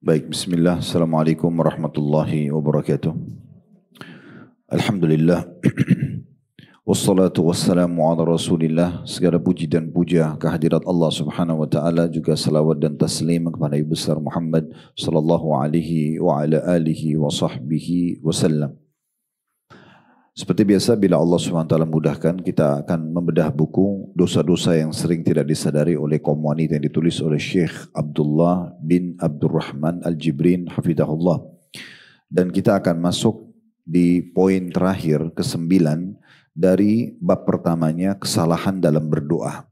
Baik, bismillah. Assalamualaikum warahmatullahi wabarakatuh. Alhamdulillah. Wassalatu wassalamu ala rasulillah. Segala puji dan puja kehadirat Allah subhanahu wa ta'ala. Juga salawat dan taslim kepada Nabi besar Muhammad sallallahu alaihi wa ala alihi wa sahbihi wasallam. Seperti biasa, bila Allah SWT mudahkan, kita akan membedah buku dosa-dosa yang sering tidak disadari oleh kaum wanita yang ditulis oleh Syekh Abdullah bin Abdurrahman Al-Jibrin hafidhahullah. Dan kita akan masuk di poin terakhir ke-9 dari bab pertamanya, kesalahan dalam berdoa.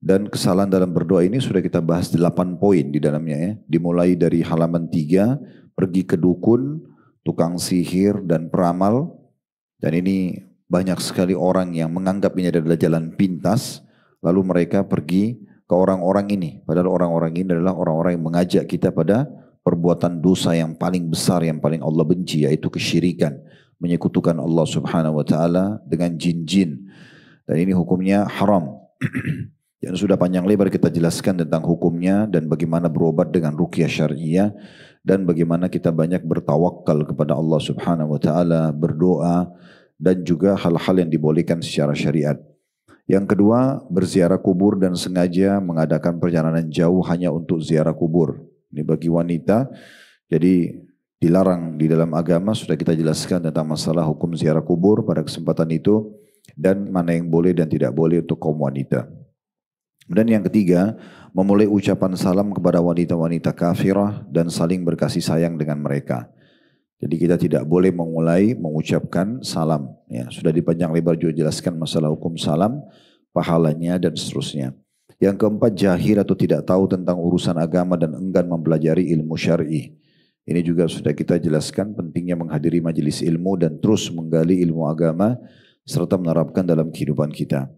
Dan kesalahan dalam berdoa ini sudah kita bahas 8 poin di dalamnya ya. Dimulai dari halaman 3, pergi ke dukun, tukang sihir dan peramal. Dan ini banyak sekali orang yang menganggap ini adalah jalan pintas, lalu mereka pergi ke orang-orang ini. Padahal orang-orang ini adalah orang-orang yang mengajak kita pada perbuatan dosa yang paling besar, yang paling Allah benci, yaitu kesyirikan. Menyekutukan Allah subhanahu wa ta'ala dengan jin-jin. Dan ini hukumnya haram. Dan sudah panjang lebar kita jelaskan tentang hukumnya dan bagaimana berobat dengan ruqyah syar'iyah. Dan bagaimana kita banyak bertawakal kepada Allah subhanahu wa ta'ala, berdoa, dan juga hal-hal yang dibolehkan secara syariat. Yang kedua, berziarah kubur dan sengaja mengadakan perjalanan jauh hanya untuk ziarah kubur. Ini bagi wanita, jadi dilarang di dalam agama. Sudah kita jelaskan tentang masalah hukum ziarah kubur pada kesempatan itu, dan mana yang boleh dan tidak boleh untuk kaum wanita. Dan yang ketiga, memulai ucapan salam kepada wanita-wanita kafirah dan saling berkasih sayang dengan mereka. Jadi kita tidak boleh memulai mengucapkan salam. Ya, sudah dipanjang lebar juga jelaskan masalah hukum salam, pahalanya dan seterusnya. Yang keempat, jahil atau tidak tahu tentang urusan agama dan enggan mempelajari ilmu syar'i. Ini juga sudah kita jelaskan pentingnya menghadiri majelis ilmu dan terus menggali ilmu agama serta menerapkan dalam kehidupan kita.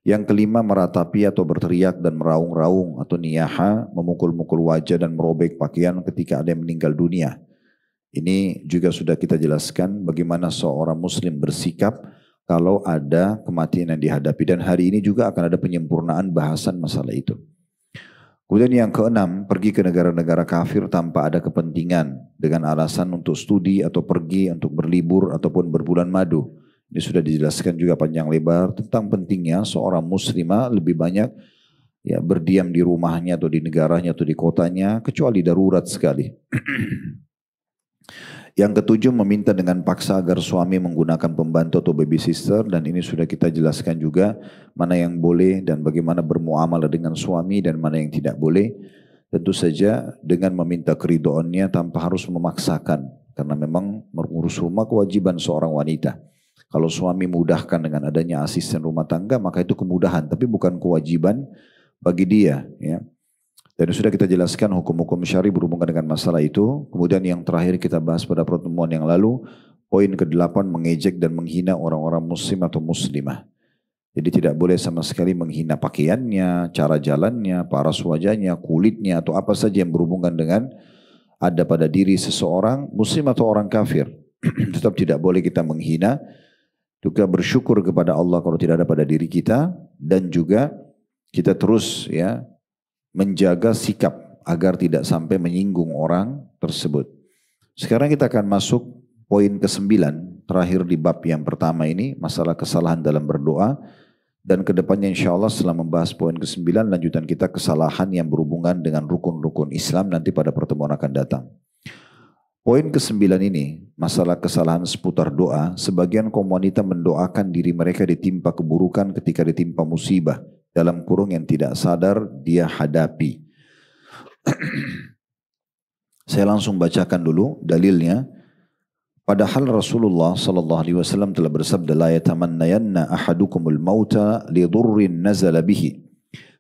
Yang kelima, meratapi atau berteriak dan meraung-raung atau niyaha, memukul-mukul wajah dan merobek pakaian ketika ada yang meninggal dunia. Ini juga sudah kita jelaskan bagaimana seorang muslim bersikap kalau ada kematian yang dihadapi. Dan hari ini juga akan ada penyempurnaan bahasan masalah itu. Kemudian yang keenam, pergi ke negara-negara kafir tanpa ada kepentingan dengan alasan untuk studi atau pergi untuk berlibur ataupun berbulan madu. Ini sudah dijelaskan juga panjang lebar tentang pentingnya seorang muslimah lebih banyak ya berdiam di rumahnya atau di negaranya atau di kotanya kecuali darurat sekali. Yang ketujuh, meminta dengan paksa agar suami menggunakan pembantu atau baby sister, dan ini sudah kita jelaskan juga mana yang boleh dan bagaimana bermuamalah dengan suami dan mana yang tidak boleh. Tentu saja dengan meminta keridhaannya tanpa harus memaksakan, karena memang mengurus rumah kewajiban seorang wanita. Kalau suami mudahkan dengan adanya asisten rumah tangga, maka itu kemudahan, tapi bukan kewajiban bagi dia. Ya. Dan sudah kita jelaskan hukum-hukum syari berhubungan dengan masalah itu. Kemudian yang terakhir kita bahas pada pertemuan yang lalu, poin ke-8, mengejek dan menghina orang-orang muslim atau muslimah. Jadi tidak boleh sama sekali menghina pakaiannya, cara jalannya, paras wajahnya, kulitnya, atau apa saja yang berhubungan dengan ada pada diri seseorang, muslim atau orang kafir. Tetap tidak boleh kita menghina. Juga bersyukur kepada Allah kalau tidak ada pada diri kita, dan juga kita terus ya menjaga sikap agar tidak sampai menyinggung orang tersebut. Sekarang kita akan masuk poin ke-9 terakhir di bab yang pertama ini, masalah kesalahan dalam berdoa, dan kedepannya insya Allah setelah membahas poin ke-9 lanjutan kita kesalahan yang berhubungan dengan rukun-rukun Islam nanti pada pertemuan akan datang. Poin ke-9 ini, masalah kesalahan seputar doa. Sebagian kaum wanita mendoakan diri mereka ditimpa keburukan ketika ditimpa musibah. Dalam kurung yang tidak sadar dia hadapi. Saya langsung bacakan dulu dalilnya. Padahal Rasulullah SAW telah bersabda, la yatamannayanna ahadukumul mauta lidurrin nazala bihi.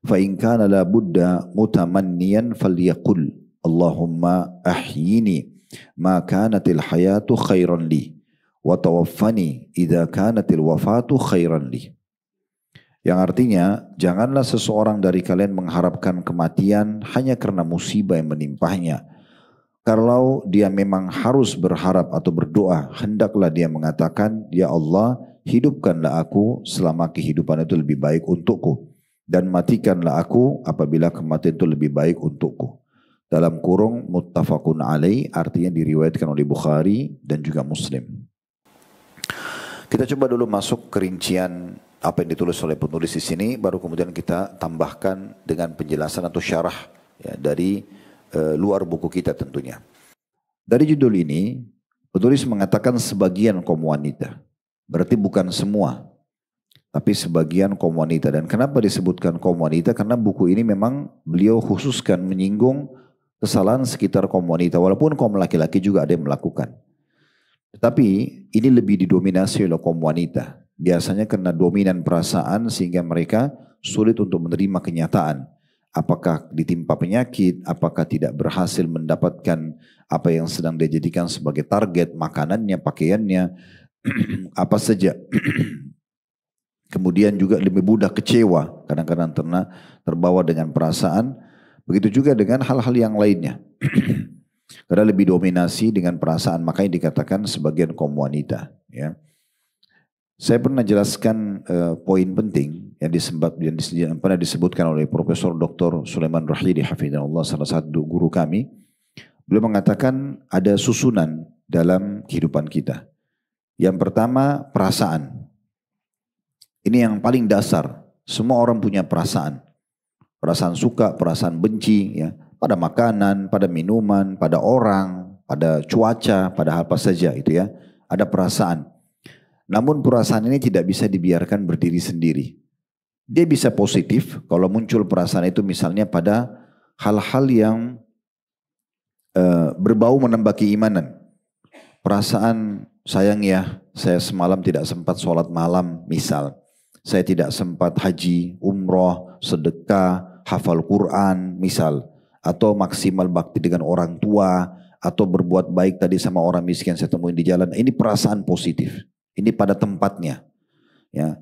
Fa in kana la budda mutamanniyan falyaqul Allahumma ahyini ma kanatil hayatu khairan li wa tawaffani idza kanatil wafatu khairan li. Yang artinya, janganlah seseorang dari kalian mengharapkan kematian hanya karena musibah yang menimpahnya. Kalau dia memang harus berharap atau berdoa, hendaklah dia mengatakan, ya Allah, hidupkanlah aku selama kehidupan itu lebih baik untukku, dan matikanlah aku apabila kematian itu lebih baik untukku. dalam kurung muttafaqun alaih, artinya diriwayatkan oleh Bukhari dan juga Muslim. Kita coba dulu masuk ke rincian apa yang ditulis oleh penulis di sini, baru kemudian kita tambahkan dengan penjelasan atau syarah ya, dari luar buku kita tentunya. Dari judul ini, penulis mengatakan sebagian kaum wanita. Berarti bukan semua, tapi sebagian kaum wanita. Dan kenapa disebutkan kaum wanita? Karena buku ini memang beliau khususkan menyinggung kesalahan sekitar kaum wanita. Walaupun kaum laki-laki juga ada yang melakukan. Tetapi ini lebih didominasi oleh kaum wanita. Biasanya karena dominan perasaan sehingga mereka sulit untuk menerima kenyataan. Apakah ditimpa penyakit, apakah tidak berhasil mendapatkan apa yang sedang dia jadikan sebagai target, makanannya, pakaiannya, apa saja. Kemudian juga lebih mudah kecewa, kadang-kadang terbawa dengan perasaan. Begitu juga dengan hal-hal yang lainnya. Karena lebih dominasi dengan perasaan, makanya dikatakan sebagian kaum wanita. Ya. Saya pernah jelaskan poin penting yang pernah disebutkan oleh Profesor Dr. Sulaiman Rahidi Hafidhahullah, salah satu guru kami. Beliau mengatakan ada susunan dalam kehidupan kita. Yang pertama perasaan. Ini yang paling dasar. Semua orang punya perasaan. Perasaan suka, perasaan benci, ya. Pada makanan, pada minuman, pada orang, pada cuaca, pada apa saja itu ya. Ada perasaan. Namun perasaan ini tidak bisa dibiarkan berdiri sendiri. Dia bisa positif kalau muncul perasaan itu misalnya pada hal-hal yang berbau menambah keimanan. Perasaan sayang ya, saya semalam tidak sempat sholat malam misal. Saya tidak sempat haji, umroh, sedekah, hafal Quran misal. Atau maksimal bakti dengan orang tua, atau berbuat baik tadi sama orang miskin saya temuin di jalan. Ini perasaan positif. Ini pada tempatnya. Ya.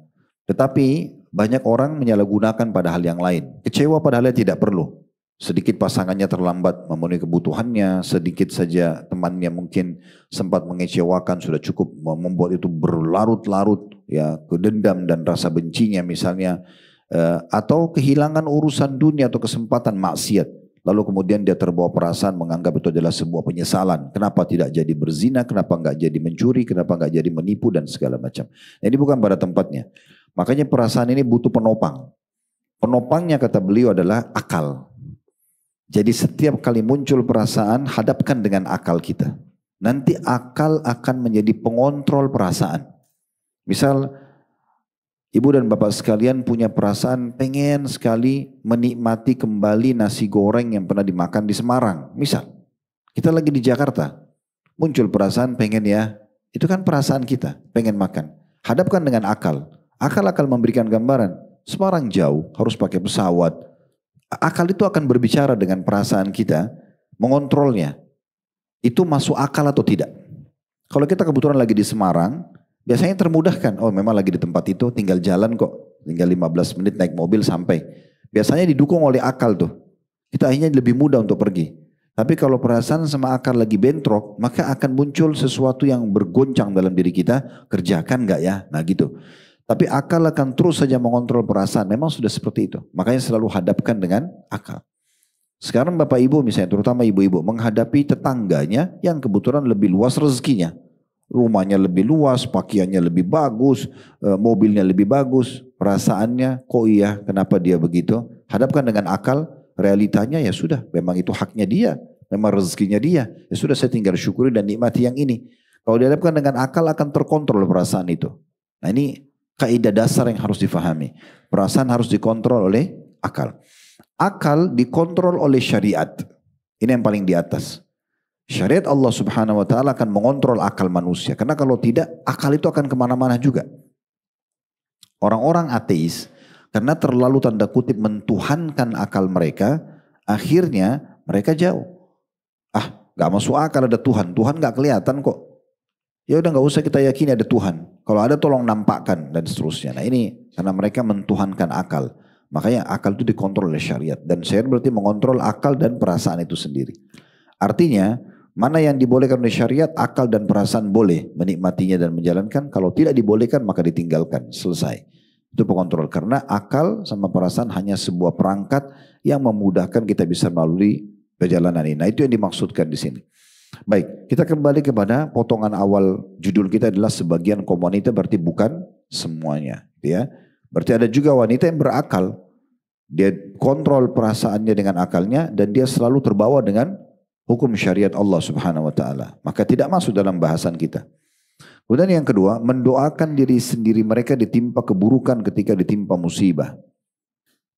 Tetapi banyak orang menyalahgunakan pada hal yang lain. Kecewa pada hal yang tidak perlu. Sedikit pasangannya terlambat memenuhi kebutuhannya, sedikit saja temannya mungkin sempat mengecewakan, sudah cukup membuat itu berlarut-larut, ya, kedendam dan rasa bencinya misalnya, atau kehilangan urusan dunia atau kesempatan maksiat. Lalu kemudian dia terbawa perasaan menganggap itu adalah sebuah penyesalan. Kenapa tidak jadi berzina, kenapa enggak jadi mencuri, kenapa enggak jadi menipu dan segala macam. Nah, ini bukan pada tempatnya. Makanya perasaan ini butuh penopang. Penopangnya kata beliau adalah akal. Jadi setiap kali muncul perasaan, hadapkan dengan akal kita. Nanti akal akan menjadi pengontrol perasaan. Misal, ibu dan bapak sekalian punya perasaan pengen sekali menikmati kembali nasi goreng yang pernah dimakan di Semarang. Misal, kita lagi di Jakarta, muncul perasaan pengen ya, itu kan perasaan kita, pengen makan. Hadapkan dengan akal. Akal akan memberikan gambaran, Semarang jauh, harus pakai pesawat. Akal itu akan berbicara dengan perasaan kita, mengontrolnya. Itu masuk akal atau tidak? Kalau kita kebetulan lagi di Semarang, biasanya termudahkan, oh memang lagi di tempat itu, tinggal jalan kok, tinggal 15 menit naik mobil sampai. Biasanya didukung oleh akal tuh. Kita akhirnya lebih mudah untuk pergi. Tapi kalau perasaan sama akal lagi bentrok, maka akan muncul sesuatu yang bergoncang dalam diri kita, kerjakan gak ya? Nah gitu. Tapi akal akan terus saja mengontrol perasaan, memang sudah seperti itu. Makanya selalu hadapkan dengan akal. Sekarang bapak ibu misalnya, terutama ibu-ibu, menghadapi tetangganya yang kebetulan lebih luas rezekinya. Rumahnya lebih luas, pakaiannya lebih bagus, mobilnya lebih bagus, perasaannya kok iya kenapa dia begitu. Hadapkan dengan akal, realitanya ya sudah, memang itu haknya dia, memang rezekinya dia. Ya sudah saya tinggal syukuri dan nikmati yang ini. Kalau dihadapkan dengan akal akan terkontrol perasaan itu. Nah ini kaidah dasar yang harus difahami. Perasaan harus dikontrol oleh akal. Akal dikontrol oleh syariat. Ini yang paling di atas. Syariat Allah subhanahu wa ta'ala akan mengontrol akal manusia. Karena kalau tidak, akal itu akan kemana-mana juga. Orang-orang ateis, karena terlalu tanda kutip mentuhankan akal mereka, akhirnya mereka jauh. Gak masuk akal ada Tuhan. Tuhan gak kelihatan kok. Ya udah gak usah kita yakini ada Tuhan. Kalau ada tolong nampakkan dan seterusnya. Nah ini karena mereka mentuhankan akal. Makanya akal itu dikontrol oleh syariat. Dan syariat berarti mengontrol akal dan perasaan itu sendiri. Artinya mana yang dibolehkan oleh syariat, akal dan perasaan boleh menikmatinya dan menjalankan. Kalau tidak dibolehkan maka ditinggalkan. Selesai. Itu pengontrol. Karena akal sama perasaan hanya sebuah perangkat yang memudahkan kita bisa melalui perjalanan ini. Nah itu yang dimaksudkan di sini. Baik, kita kembali kepada potongan awal judul kita adalah sebagian kaum wanita, berarti bukan semuanya. Ya. Berarti ada juga wanita yang berakal. Dia kontrol perasaannya dengan akalnya dan dia selalu terbawa dengan hukum syariat Allah Subhanahu wa taala. Maka tidak masuk dalam bahasan kita. Kemudian yang kedua, mendoakan diri sendiri mereka ditimpa keburukan ketika ditimpa musibah.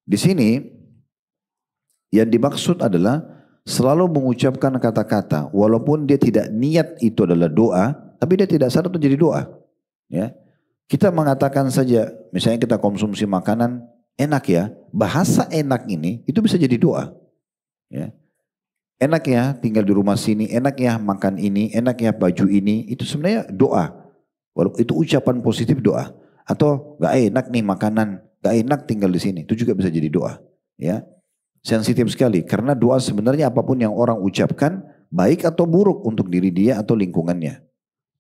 Di sini yang dimaksud adalah selalu mengucapkan kata-kata walaupun dia tidak niat itu adalah doa, tapi dia tidak sadar itu jadi doa. Ya. Kita mengatakan saja, misalnya kita konsumsi makanan enak ya, bahasa enak ini itu bisa jadi doa. Ya. Enak ya tinggal di rumah sini, enak ya makan ini, enak ya baju ini, itu sebenarnya doa. Walaupun itu ucapan positif doa. Atau gak enak nih makanan, gak enak tinggal di sini, itu juga bisa jadi doa. Ya. Sensitif sekali, karena doa sebenarnya apapun yang orang ucapkan, baik atau buruk untuk diri dia atau lingkungannya.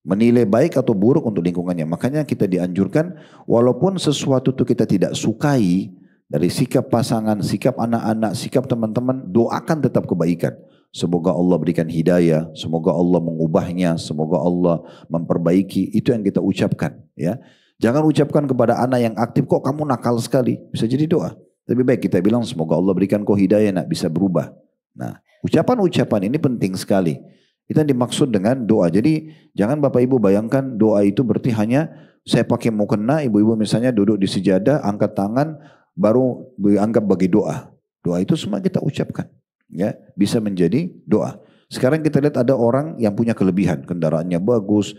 Menilai baik atau buruk untuk lingkungannya. Makanya kita dianjurkan, walaupun sesuatu itu kita tidak sukai, dari sikap pasangan, sikap anak-anak, sikap teman-teman, doakan tetap kebaikan. Semoga Allah berikan hidayah, semoga Allah mengubahnya, semoga Allah memperbaiki, itu yang kita ucapkan. Ya. Jangan ucapkan kepada anak yang aktif, kok kamu nakal sekali, bisa jadi doa. Lebih baik kita bilang semoga Allah berikan kau hidayah nak bisa berubah. Nah, ucapan-ucapan ini penting sekali. Itu yang dimaksud dengan doa. Jadi jangan Bapak Ibu bayangkan doa itu berarti hanya saya pakai mukena, ibu-ibu misalnya duduk di sejadah, angkat tangan, baru dianggap bagi doa. Doa itu semua kita ucapkan. Ya, bisa menjadi doa. Sekarang kita lihat ada orang yang punya kelebihan, kendaraannya bagus,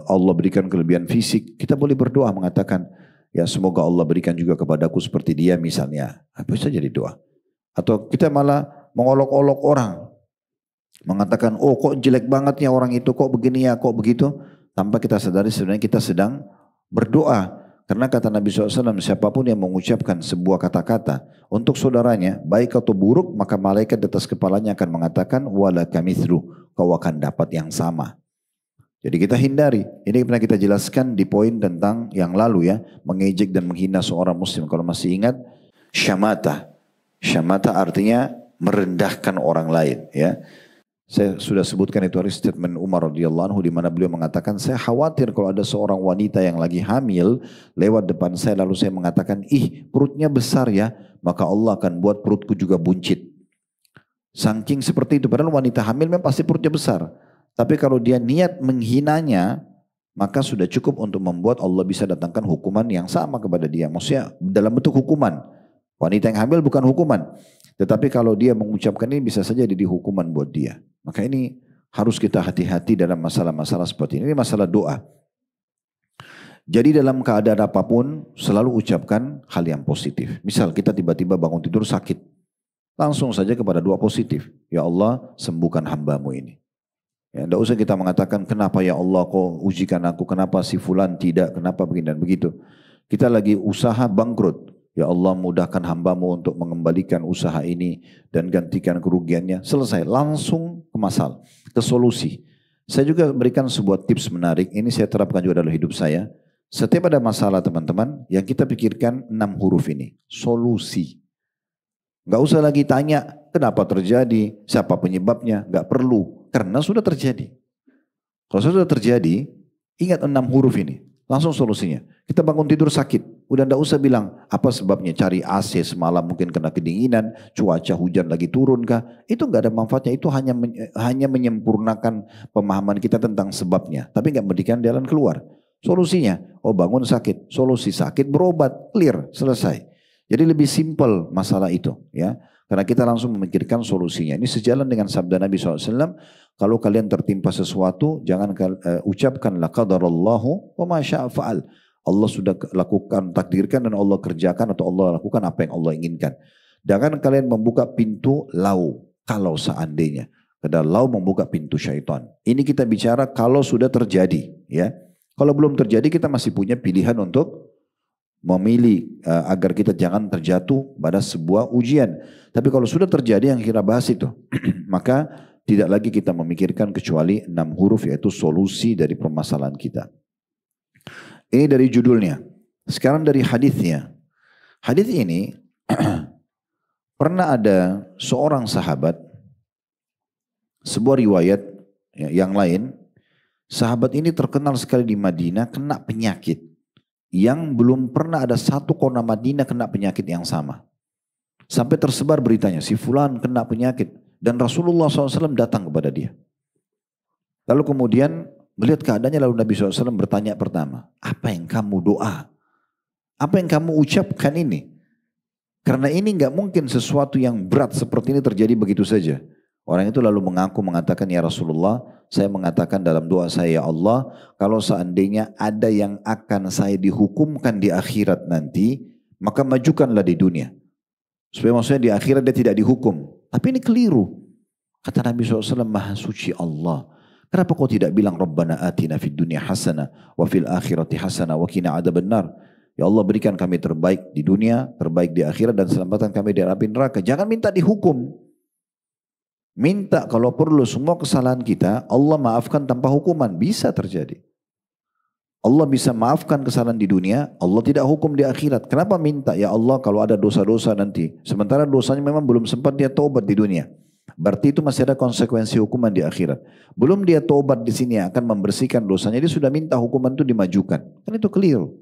Allah berikan kelebihan fisik. Kita boleh berdoa mengatakan, ya semoga Allah berikan juga kepadaku seperti dia misalnya. Bisa jadi doa. Atau kita malah mengolok-olok orang. Mengatakan, oh kok jelek banget ya orang itu, kok begini ya, kok begitu. Tanpa kita sadari sebenarnya kita sedang berdoa. Karena kata Nabi SAW, siapapun yang mengucapkan sebuah kata-kata untuk saudaranya, baik atau buruk, maka malaikat di atas kepalanya akan mengatakan, wala kamithlu, kau akan dapat yang sama. Jadi kita hindari. Ini pernah kita jelaskan di poin tentang yang lalu ya. Mengejek dan menghina seorang muslim. Kalau masih ingat, syamata. Syamata artinya merendahkan orang lain ya. Saya sudah sebutkan itu hari statement Umar radhiyallahu anhu di mana beliau mengatakan, saya khawatir kalau ada seorang wanita yang lagi hamil lewat depan saya lalu saya mengatakan, ih perutnya besar ya, maka Allah akan buat perutku juga buncit. Saking seperti itu, padahal wanita hamil memang pasti perutnya besar. Tapi kalau dia niat menghinanya, maka sudah cukup untuk membuat Allah bisa datangkan hukuman yang sama kepada dia. Maksudnya dalam bentuk hukuman. Wanita yang hamil bukan hukuman. Tetapi kalau dia mengucapkan ini bisa saja jadi hukuman buat dia. Maka ini harus kita hati-hati dalam masalah-masalah seperti ini. Ini masalah doa. Jadi dalam keadaan apapun selalu ucapkan hal yang positif. Misal kita tiba-tiba bangun tidur sakit. Langsung saja kepada doa positif. Ya Allah sembuhkan hambamu ini. Ya, tidak usah kita mengatakan kenapa ya Allah kau ujikan aku, kenapa si fulan tidak, kenapa begini dan begitu. Kita lagi usaha bangkrut. Ya Allah mudahkan hambamu untuk mengembalikan usaha ini dan gantikan kerugiannya. Selesai, langsung ke masalah, ke solusi. Saya juga berikan sebuah tips menarik, ini saya terapkan juga dalam hidup saya. Setiap ada masalah teman-teman, yang kita pikirkan 6 huruf ini, solusi. Gak usah lagi tanya kenapa terjadi, siapa penyebabnya, gak perlu. Karena sudah terjadi. Kalau sudah terjadi, ingat 6 huruf ini. Langsung solusinya. Kita bangun tidur sakit. Udah tidak usah bilang apa sebabnya. Cari AC semalam mungkin kena kedinginan. Cuaca hujan lagi turun kah. Itu nggak ada manfaatnya. Itu hanya menyempurnakan pemahaman kita tentang sebabnya. Tapi nggak memberikan jalan keluar. Solusinya. Oh bangun sakit. Solusi sakit berobat. Clear. Selesai. Jadi lebih simpel masalah itu. Ya. Karena kita langsung memikirkan solusinya. Ini sejalan dengan sabda Nabi SAW. Kalau kalian tertimpa sesuatu, jangan ucapkan la qadarallahu wa ma syaa fa'al. Allah sudah lakukan, takdirkan dan Allah kerjakan atau Allah lakukan apa yang Allah inginkan. Jangan kalian membuka pintu lau kalau seandainya. Karena lau membuka pintu syaitan. Ini kita bicara kalau sudah terjadi, ya. Kalau belum terjadi kita masih punya pilihan untuk memilih agar kita jangan terjatuh pada sebuah ujian. Tapi kalau sudah terjadi yang kita bahas itu, maka tidak lagi kita memikirkan kecuali 6 huruf yaitu solusi dari permasalahan kita. Ini dari judulnya. Sekarang dari hadisnya. Hadis ini pernah ada seorang sahabat sebuah riwayat yang lain, sahabat ini terkenal sekali di Madinah kena penyakit yang belum pernah ada satu kota Madinah kena penyakit yang sama. Sampai tersebar beritanya, si fulan kena penyakit. Dan Rasulullah SAW datang kepada dia. Lalu kemudian melihat keadaannya, lalu Nabi SAW bertanya pertama, apa yang kamu doa? Apa yang kamu ucapkan ini? Karena ini nggak mungkin sesuatu yang berat seperti ini terjadi begitu saja. Orang itu lalu mengatakan, ya Rasulullah, saya mengatakan dalam doa saya, ya Allah, kalau seandainya ada yang akan saya dihukumkan di akhirat nanti, maka majukanlah di dunia. Supaya maksudnya di akhirat dia tidak dihukum. Tapi ini keliru. Kata Nabi SAW, Maha Suci Allah. Kenapa kau tidak bilang Rabbana atina fid dunya hasanah wa fil akhirati hasanah wa qina adzabannar. Ya Allah, berikan kami terbaik di dunia, terbaik di akhirat, dan selamatkan kami dari api neraka. Jangan minta dihukum. Minta kalau perlu semua kesalahan kita Allah maafkan tanpa hukuman. Bisa terjadi. Allah bisa maafkan kesalahan di dunia, Allah tidak hukum di akhirat. Kenapa minta? Ya Allah, kalau ada dosa-dosa nanti. Sementara dosanya memang belum sempat dia taubat di dunia. Berarti itu masih ada konsekuensi hukuman di akhirat. Belum dia taubat di sini akan membersihkan dosanya, dia sudah minta hukuman itu dimajukan. Kan itu keliru.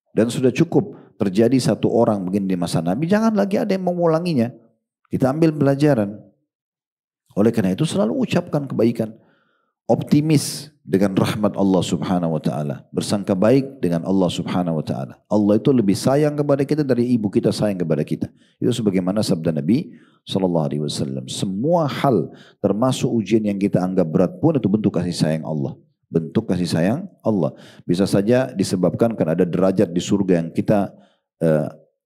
Dan sudah cukup terjadi satu orang begini di masa Nabi, jangan lagi ada yang mengulanginya. Kita ambil pelajaran. Oleh karena itu selalu ucapkan kebaikan. Optimis dengan rahmat Allah subhanahu wa ta'ala. Bersangka baik dengan Allah subhanahu wa ta'ala. Allah itu lebih sayang kepada kita dari ibu kita sayang kepada kita. Itu sebagaimana sabda Nabi SAW. Semua hal termasuk ujian yang kita anggap berat pun itu bentuk kasih sayang Allah. Bentuk kasih sayang Allah. Bisa saja disebabkan karena ada derajat di surga yang kita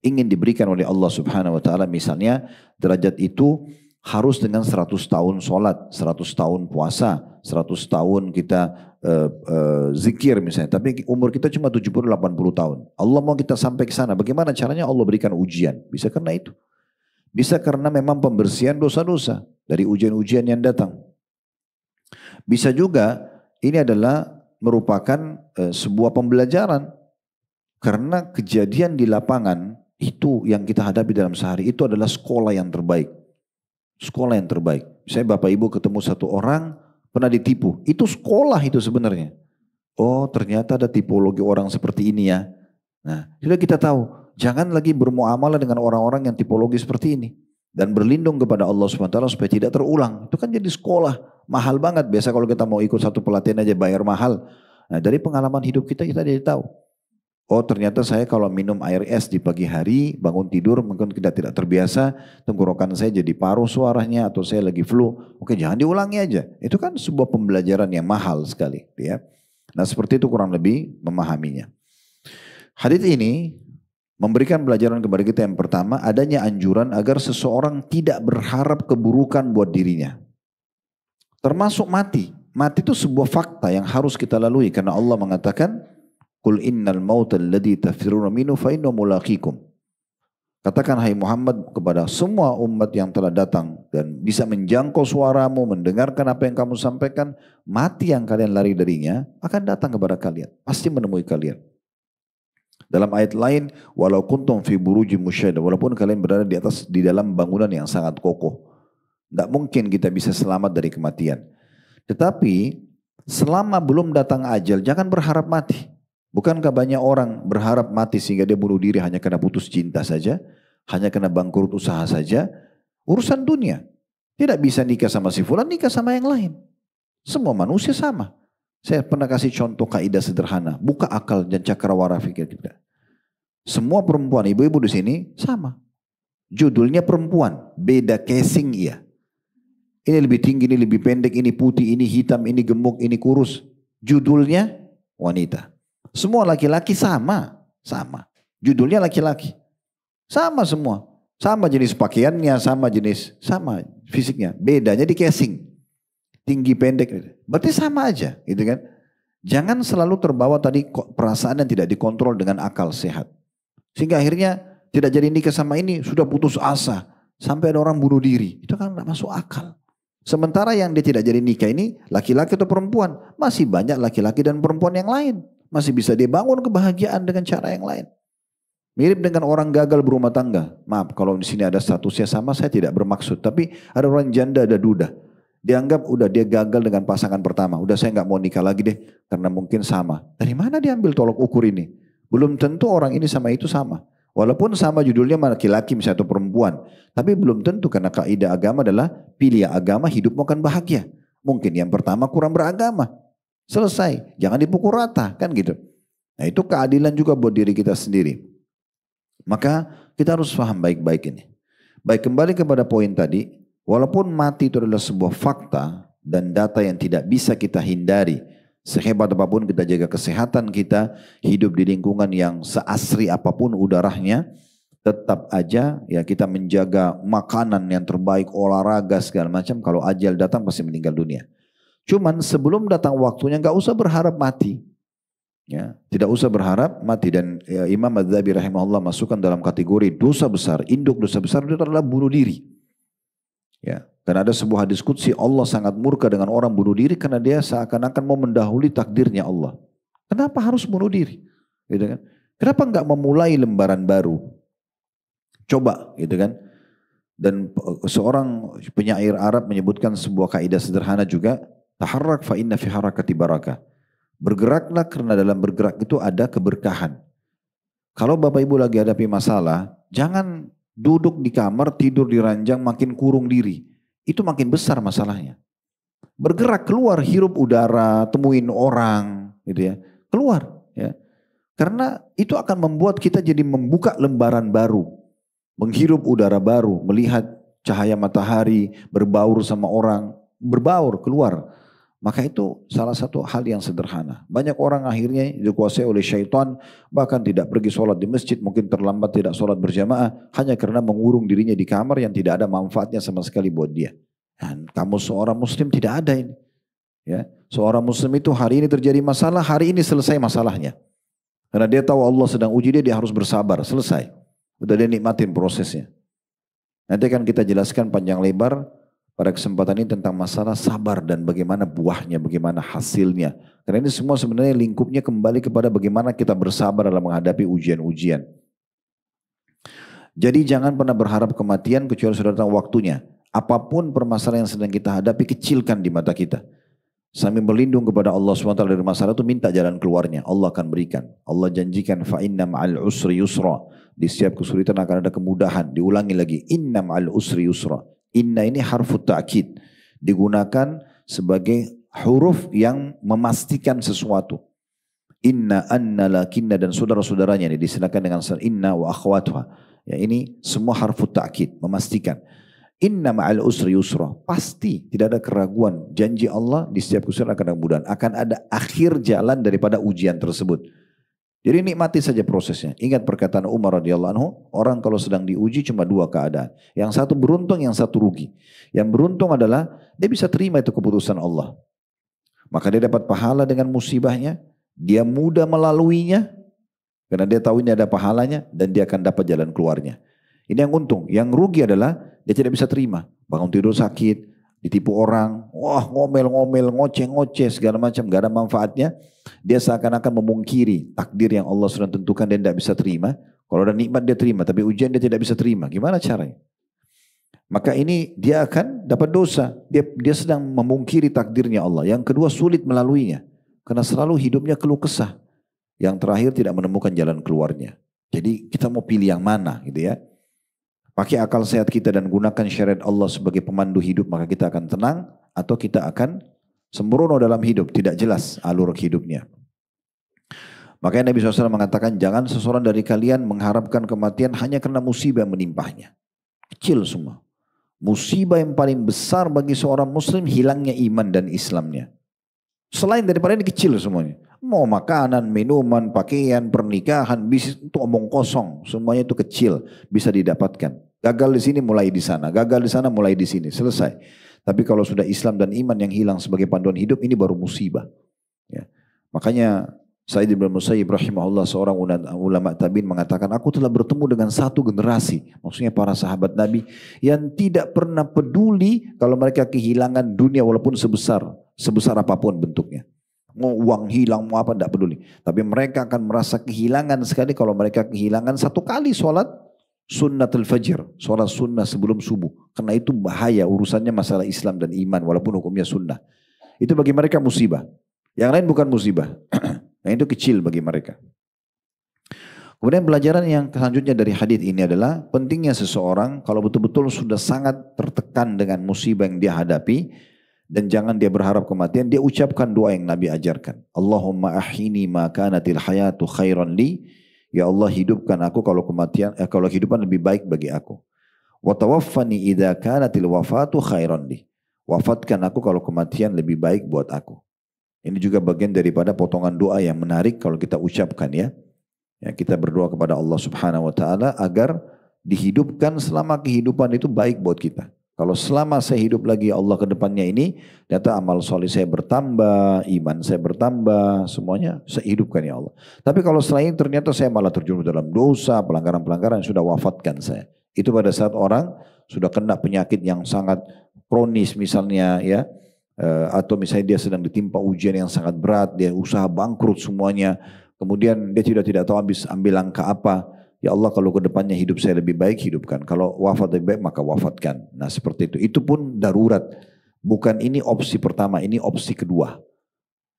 ingin diberikan oleh Allah subhanahu wa ta'ala. Misalnya derajat itu harus dengan 100 tahun sholat, 100 tahun puasa, 100 tahun kita zikir misalnya. Tapi umur kita cuma 70-80 tahun. Allah mau kita sampai ke sana. Bagaimana caranya? Allah berikan ujian. Bisa karena itu. Bisa karena memang pembersihan dosa-dosa dari ujian-ujian yang datang. Bisa juga ini adalah merupakan sebuah pembelajaran. Karena kejadian di lapangan itu yang kita hadapi dalam sehari itu adalah sekolah yang terbaik. Sekolah yang terbaik. Saya bapak ibu ketemu satu orang pernah ditipu. Itu sekolah itu sebenarnya. Oh ternyata ada tipologi orang seperti ini ya. Nah sudah kita tahu. Jangan lagi bermuamalah dengan orang-orang yang tipologi seperti ini. Dan berlindung kepada Allah SWT supaya tidak terulang. Itu kan jadi sekolah. Mahal banget. Biasa kalau kita mau ikut satu pelatihan aja bayar mahal. Nah dari pengalaman hidup kita jadi tahu. Oh ternyata saya kalau minum air es di pagi hari, bangun tidur mungkin kita tidak terbiasa, tenggorokan saya jadi paruh suaranya atau saya lagi flu. Oke jangan diulangi aja. Itu kan sebuah pembelajaran yang mahal sekali. Ya. Nah seperti itu kurang lebih memahaminya. Hadits ini memberikan pelajaran kepada kita yang pertama, adanya anjuran agar seseorang tidak berharap keburukan buat dirinya. Termasuk mati. Mati itu sebuah fakta yang harus kita lalui karena Allah mengatakan, Qul innal mauta alladhi tafiruna minhu fa innahu mulaqikum. Katakan hai Muhammad kepada semua umat yang telah datang dan bisa menjangkau suaramu, mendengarkan apa yang kamu sampaikan, mati yang kalian lari darinya akan datang kepada kalian, pasti menemui kalian. Dalam ayat lain, walau kuntum fi burujim musyaddah, walaupun kalian berada di dalam bangunan yang sangat kokoh, tidak mungkin kita bisa selamat dari kematian. Tetapi selama belum datang ajal, jangan berharap mati. Bukankah banyak orang berharap mati sehingga dia bunuh diri hanya karena putus cinta saja, hanya karena bangkrut usaha saja, urusan dunia. Tidak bisa nikah sama si fulan, nikah sama yang lain. Semua manusia sama. Saya pernah kasih contoh kaidah sederhana, buka akal dan cakrawala fikir kita. Semua perempuan, ibu-ibu di sini sama. Judulnya perempuan, beda casing iya. Ini lebih tinggi, ini lebih pendek, ini putih, ini hitam, ini gemuk, ini kurus. Judulnya wanita. Semua laki-laki sama. Judulnya laki-laki. Sama semua. Sama jenis pakaiannya, sama fisiknya. Bedanya di casing. Tinggi pendek. Berarti sama aja gitu kan. Jangan selalu terbawa tadi perasaan yang tidak dikontrol dengan akal sehat. Sehingga akhirnya tidak jadi nikah sama ini, sudah putus asa. Sampai ada orang bunuh diri. Itu kan tidak masuk akal. Sementara yang dia tidak jadi nikah ini, laki-laki atau perempuan. Masih banyak laki-laki dan perempuan yang lain. Masih bisa dia bangun kebahagiaan dengan cara yang lain. Mirip dengan orang gagal berumah tangga. Maaf kalau di sini ada statusnya sama, saya tidak bermaksud. Tapi ada orang janda, ada duda. Dianggap udah dia gagal dengan pasangan pertama. Udah saya nggak mau nikah lagi deh karena mungkin sama. Dari mana dia ambil tolok ukur ini? Belum tentu orang ini sama itu sama. Walaupun sama judulnya laki-laki misalnya atau perempuan. Tapi belum tentu karena kaidah agama adalah pilih agama hidupmu akan bahagia. Mungkin yang pertama kurang beragama. Selesai. Jangan dipukul rata kan gitu. Nah itu keadilan juga buat diri kita sendiri. Maka kita harus paham baik-baik ini. Baik kembali kepada poin tadi. Walaupun mati itu adalah sebuah fakta dan data yang tidak bisa kita hindari. Sehebat apapun kita jaga kesehatan kita, hidup di lingkungan yang seasri apapun udaranya, tetap aja ya kita menjaga makanan yang terbaik, olahraga segala macam. Kalau ajal datang pasti meninggal dunia. Cuman sebelum datang waktunya nggak usah berharap mati. Ya, tidak usah berharap mati dan ya, Imam Adz-Dzahabi rahimahullah masukkan dalam kategori dosa besar, induk dosa besar itu adalah bunuh diri. Ya, karena ada sebuah hadis qudsi Allah sangat murka dengan orang bunuh diri karena dia seakan-akan mau mendahului takdirnya Allah. Kenapa harus bunuh diri? Gitu kan? Kenapa enggak memulai lembaran baru? Coba, gitu kan? Dan seorang penyair Arab menyebutkan sebuah kaidah sederhana juga, taharrak fa inna fi harakati barakah. Bergeraklah karena dalam bergerak itu ada keberkahan. Kalau Bapak Ibu lagi hadapi masalah, jangan duduk di kamar, tidur di ranjang, makin kurung diri. Itu makin besar masalahnya. Bergerak, keluar, hirup udara, temuin orang, gitu ya. Keluar, ya. Karena itu akan membuat kita jadi membuka lembaran baru. Menghirup udara baru, melihat cahaya matahari, berbaur sama orang, berbaur, keluar. Maka itu salah satu hal yang sederhana. Banyak orang akhirnya dikuasai oleh syaitan, bahkan tidak pergi sholat di masjid, mungkin terlambat tidak sholat berjamaah, hanya karena mengurung dirinya di kamar yang tidak ada manfaatnya sama sekali buat dia. Dan kamu seorang muslim tidak ada ini. Ya, seorang muslim itu hari ini terjadi masalah, hari ini selesai masalahnya. Karena dia tahu Allah sedang uji dia harus bersabar, selesai. Udah dia nikmatin prosesnya. Nanti akan kita jelaskan panjang lebar pada kesempatan ini tentang masalah sabar dan bagaimana buahnya, bagaimana hasilnya. Karena ini semua sebenarnya lingkupnya kembali kepada bagaimana kita bersabar dalam menghadapi ujian-ujian. Jadi jangan pernah berharap kematian kecuali sudah datang waktunya. Apapun permasalahan yang sedang kita hadapi, kecilkan di mata kita. Sambil berlindung kepada Allah SWT dari masalah itu, minta jalan keluarnya. Allah akan berikan. Allah janjikan, fa inna ma'al usri yusra. Di setiap kesulitan akan ada kemudahan. Diulangi lagi, inna ma'al usri yusra. Inna ini harfu ta'kid, digunakan sebagai huruf yang memastikan sesuatu. Inna, anna, lakinna dan saudara-saudaranya ini disilakan dengan inna wa akhwatuha. Ya, ini semua harfu ta'kid, memastikan. Inna ma'al usri yusra, pasti tidak ada keraguan. Janji Allah di setiap kesulitan akan ada kemudahan. Akan ada akhir jalan daripada ujian tersebut. Jadi nikmati saja prosesnya. Ingat perkataan Umar radhiyallahu anhu, orang kalau sedang diuji cuma dua keadaan. Yang satu beruntung, yang satu rugi. Yang beruntung adalah dia bisa terima itu keputusan Allah. Maka dia dapat pahala dengan musibahnya, dia mudah melaluinya, karena dia tahu ini ada pahalanya, dan dia akan dapat jalan keluarnya. Ini yang untung. Yang rugi adalah dia tidak bisa terima. Bangun tidur sakit, ditipu orang, wah ngomel-ngomel, ngoceh-ngoceh, segala macam, gak ada manfaatnya. Dia seakan-akan memungkiri takdir yang Allah sudah tentukan dan tidak bisa terima. Kalau ada nikmat dia terima, tapi ujian dia tidak bisa terima. Gimana caranya? Maka ini dia akan dapat dosa. Dia sedang memungkiri takdirnya Allah. Yang kedua sulit melaluinya. Karena selalu hidupnya keluh kesah. Yang terakhir tidak menemukan jalan keluarnya. Jadi kita mau pilih yang mana gitu ya. Pakai akal sehat kita dan gunakan syariat Allah sebagai pemandu hidup, maka kita akan tenang. Atau kita akan sembrono dalam hidup, tidak jelas alur hidupnya. Makanya Nabi SAW mengatakan, jangan seseorang dari kalian mengharapkan kematian hanya karena musibah yang menimpahnya. Kecil semua. Musibah yang paling besar bagi seorang muslim, hilangnya iman dan Islamnya. Selain daripada ini kecil semuanya. Mau makanan, minuman, pakaian, pernikahan, bisnis, itu omong kosong. Semuanya itu kecil, bisa didapatkan. Gagal di sini mulai di sana, gagal di sana mulai di sini, selesai. Tapi kalau sudah Islam dan iman yang hilang sebagai panduan hidup, ini baru musibah. Ya. Makanya Sa'id bin Musayyib rahimahullah, seorang ulama tabi'in mengatakan, aku telah bertemu dengan satu generasi, maksudnya para sahabat Nabi, yang tidak pernah peduli kalau mereka kehilangan dunia walaupun sebesar apapun bentuknya. Mau uang hilang, mau apa, tidak peduli. Tapi mereka akan merasa kehilangan sekali kalau mereka kehilangan satu kali sholat, sunnatul fajr, sholat sunnah sebelum subuh. Karena itu bahaya urusannya masalah Islam dan iman walaupun hukumnya sunnah. Itu bagi mereka musibah. Yang lain bukan musibah. Nah itu kecil bagi mereka. Kemudian pelajaran yang selanjutnya dari hadis ini adalah pentingnya seseorang kalau betul-betul sudah sangat tertekan dengan musibah yang dia hadapi dan jangan dia berharap kematian, dia ucapkan doa yang Nabi ajarkan. Allahumma ahini ma kanatil hayatu khairan li. Ya Allah hidupkan aku kalau kalau kehidupan lebih baik bagi aku. Wa tawaffani idza kanatil wafatu khairan li. Wafatkan aku kalau kematian lebih baik buat aku. Ini juga bagian daripada potongan doa yang menarik kalau kita ucapkan ya. Ya, kita berdoa kepada Allah Subhanahu wa taala agar dihidupkan selama kehidupan itu baik buat kita. Kalau selama saya hidup lagi Allah ke depannya ini, ternyata amal soleh saya bertambah, iman saya bertambah, semuanya saya hidupkan ya Allah. Tapi kalau setelah ini ternyata saya malah terjerumus dalam dosa, pelanggaran-pelanggaran yang sudah wafatkan saya. Itu pada saat orang sudah kena penyakit yang sangat kronis misalnya ya, atau misalnya dia sedang ditimpa ujian yang sangat berat, dia usaha bangkrut semuanya. Kemudian dia tidak tahu habis ambil langkah apa. Ya Allah kalau ke depannya hidup saya lebih baik hidupkan. Kalau wafat lebih baik maka wafatkan. Nah seperti itu. Itu pun darurat. Bukan ini opsi pertama, ini opsi kedua.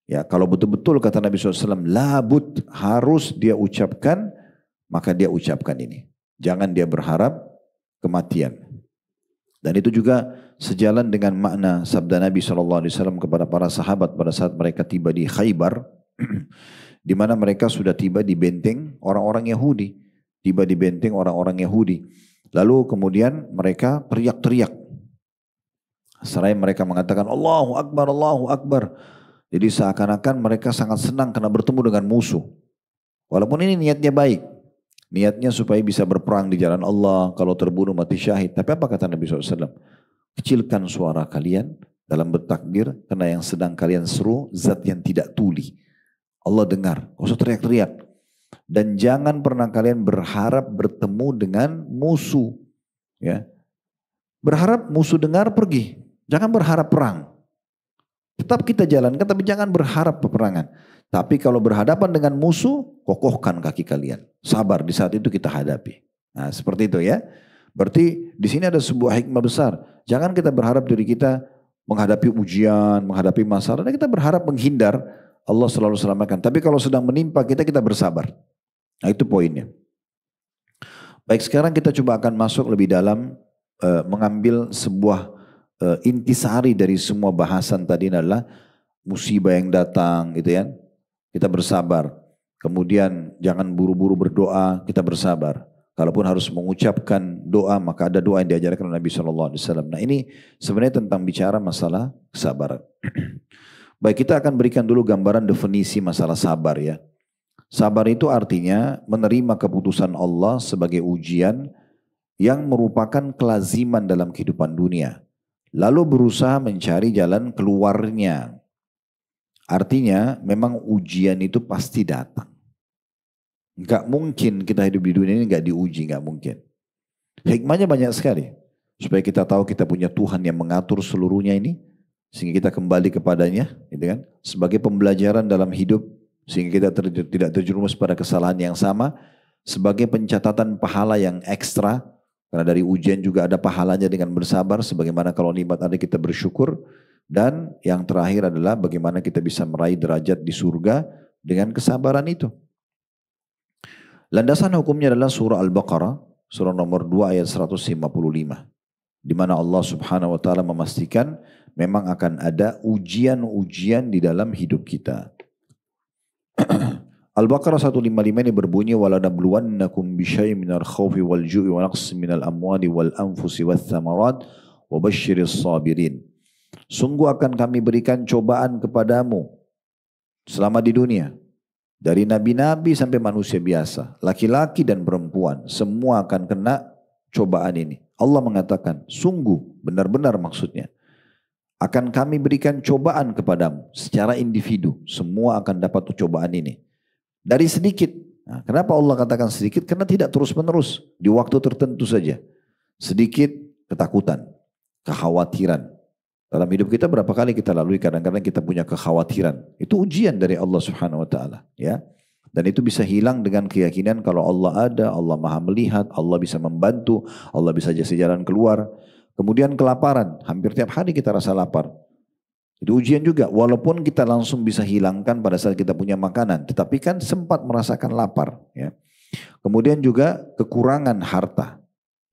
Ya kalau betul-betul kata Nabi SAW, labud harus dia ucapkan, maka dia ucapkan ini. Jangan dia berharap kematian. Dan itu juga sejalan dengan makna sabda Nabi SAW kepada para sahabat pada saat mereka tiba di Khaybar. Di mana mereka sudah tiba di benteng orang-orang Yahudi. Tiba di benteng orang-orang Yahudi. Lalu kemudian mereka teriak-teriak. Seraya mereka mengatakan Allahu Akbar, Allahu Akbar. Jadi seakan-akan mereka sangat senang karena bertemu dengan musuh. Walaupun ini niatnya baik. Niatnya supaya bisa berperang di jalan Allah. Kalau terbunuh mati syahid. Tapi apa kata Nabi SAW? Kecilkan suara kalian dalam bertakbir. Karena yang sedang kalian seru zat yang tidak tuli. Allah dengar, gak usah teriak-teriak. Dan jangan pernah kalian berharap bertemu dengan musuh. Ya. Berharap musuh dengar pergi. Jangan berharap perang. Tetap kita jalankan tapi jangan berharap peperangan. Tapi kalau berhadapan dengan musuh, kokohkan kaki kalian. Sabar di saat itu kita hadapi. Nah seperti itu ya. Berarti di sini ada sebuah hikmah besar. Jangan kita berharap diri kita menghadapi ujian, menghadapi masalah. Dan kita berharap menghindar. Allah selalu selamatkan. Tapi kalau sedang menimpa kita, kita bersabar. Nah itu poinnya. Baik sekarang kita coba akan masuk lebih dalam mengambil sebuah intisari dari semua bahasan tadi adalah musibah yang datang gitu ya. Kita bersabar. Kemudian jangan buru-buru berdoa, kita bersabar. Kalaupun harus mengucapkan doa, maka ada doa yang diajarkan oleh Nabi SAW. Nah ini sebenarnya tentang bicara masalah kesabaran. Baik kita akan berikan dulu gambaran definisi masalah sabar ya. Sabar itu artinya menerima keputusan Allah sebagai ujian yang merupakan kelaziman dalam kehidupan dunia. Lalu berusaha mencari jalan keluarnya. Artinya memang ujian itu pasti datang. Gak mungkin kita hidup di dunia ini gak diuji, gak mungkin. Hikmahnya banyak sekali. Supaya kita tahu kita punya Tuhan yang mengatur seluruhnya ini. Sehingga kita kembali kepadanya, gitu kan? Sebagai pembelajaran dalam hidup, sehingga kita tidak terjerumus pada kesalahan yang sama, sebagai pencatatan pahala yang ekstra, karena dari ujian juga ada pahalanya dengan bersabar, sebagaimana kalau nikmat ada kita bersyukur, dan yang terakhir adalah bagaimana kita bisa meraih derajat di surga dengan kesabaran itu. Landasan hukumnya adalah surah Al-Baqarah, surah nomor 2 ayat 155. Di mana Allah Subhanahu wa taala memastikan memang akan ada ujian-ujian di dalam hidup kita. Al-Baqarah 155 ini berbunyi walanabluwannakum bisyai'in minal khaufi wal ju'i wa naqsin minal amwali wal anfusi wath thamarat wa basyiris sabirin. Sungguh akan kami berikan cobaan kepadamu selama di dunia. Dari nabi-nabi sampai manusia biasa, laki-laki dan perempuan, semua akan kena cobaan ini. Allah mengatakan, sungguh benar-benar maksudnya. Akan kami berikan cobaan kepadamu secara individu. Semua akan dapat cobaan ini. Dari sedikit. Nah, kenapa Allah katakan sedikit? Karena tidak terus-menerus. Di waktu tertentu saja. Sedikit ketakutan, kekhawatiran. Dalam hidup kita berapa kali kita lalui kadang-kadang kita punya kekhawatiran. Itu ujian dari Allah Subhanahu wa taala, ya. Dan itu bisa hilang dengan keyakinan kalau Allah ada, Allah maha melihat, Allah bisa membantu, Allah bisa kasih jalan keluar. Kemudian kelaparan, hampir tiap hari kita rasa lapar. Itu ujian juga, walaupun kita langsung bisa hilangkan pada saat kita punya makanan, tetapi kan sempat merasakan lapar. Ya. Kemudian juga kekurangan harta.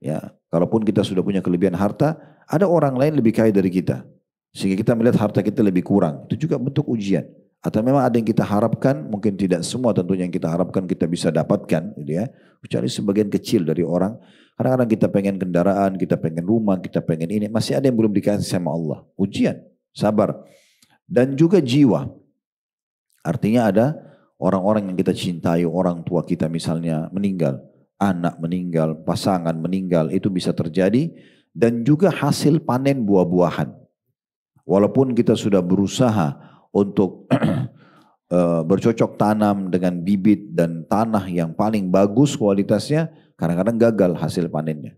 Ya, kalaupun kita sudah punya kelebihan harta, ada orang lain lebih kaya dari kita. Sehingga kita melihat harta kita lebih kurang. Itu juga bentuk ujian. Atau memang ada yang kita harapkan, mungkin tidak semua tentunya yang kita harapkan kita bisa dapatkan. Gitu ya. Kecuali sebagian kecil dari orang. Kadang-kadang kita pengen kendaraan, kita pengen rumah, kita pengen ini. Masih ada yang belum dikasih sama Allah. Ujian, sabar. Dan juga jiwa. Artinya ada orang-orang yang kita cintai, orang tua kita misalnya meninggal. Anak meninggal, pasangan meninggal, itu bisa terjadi. Dan juga hasil panen buah-buahan. Walaupun kita sudah berusaha untuk bercocok tanam dengan bibit dan tanah yang paling bagus kualitasnya, kadang-kadang gagal hasil panennya.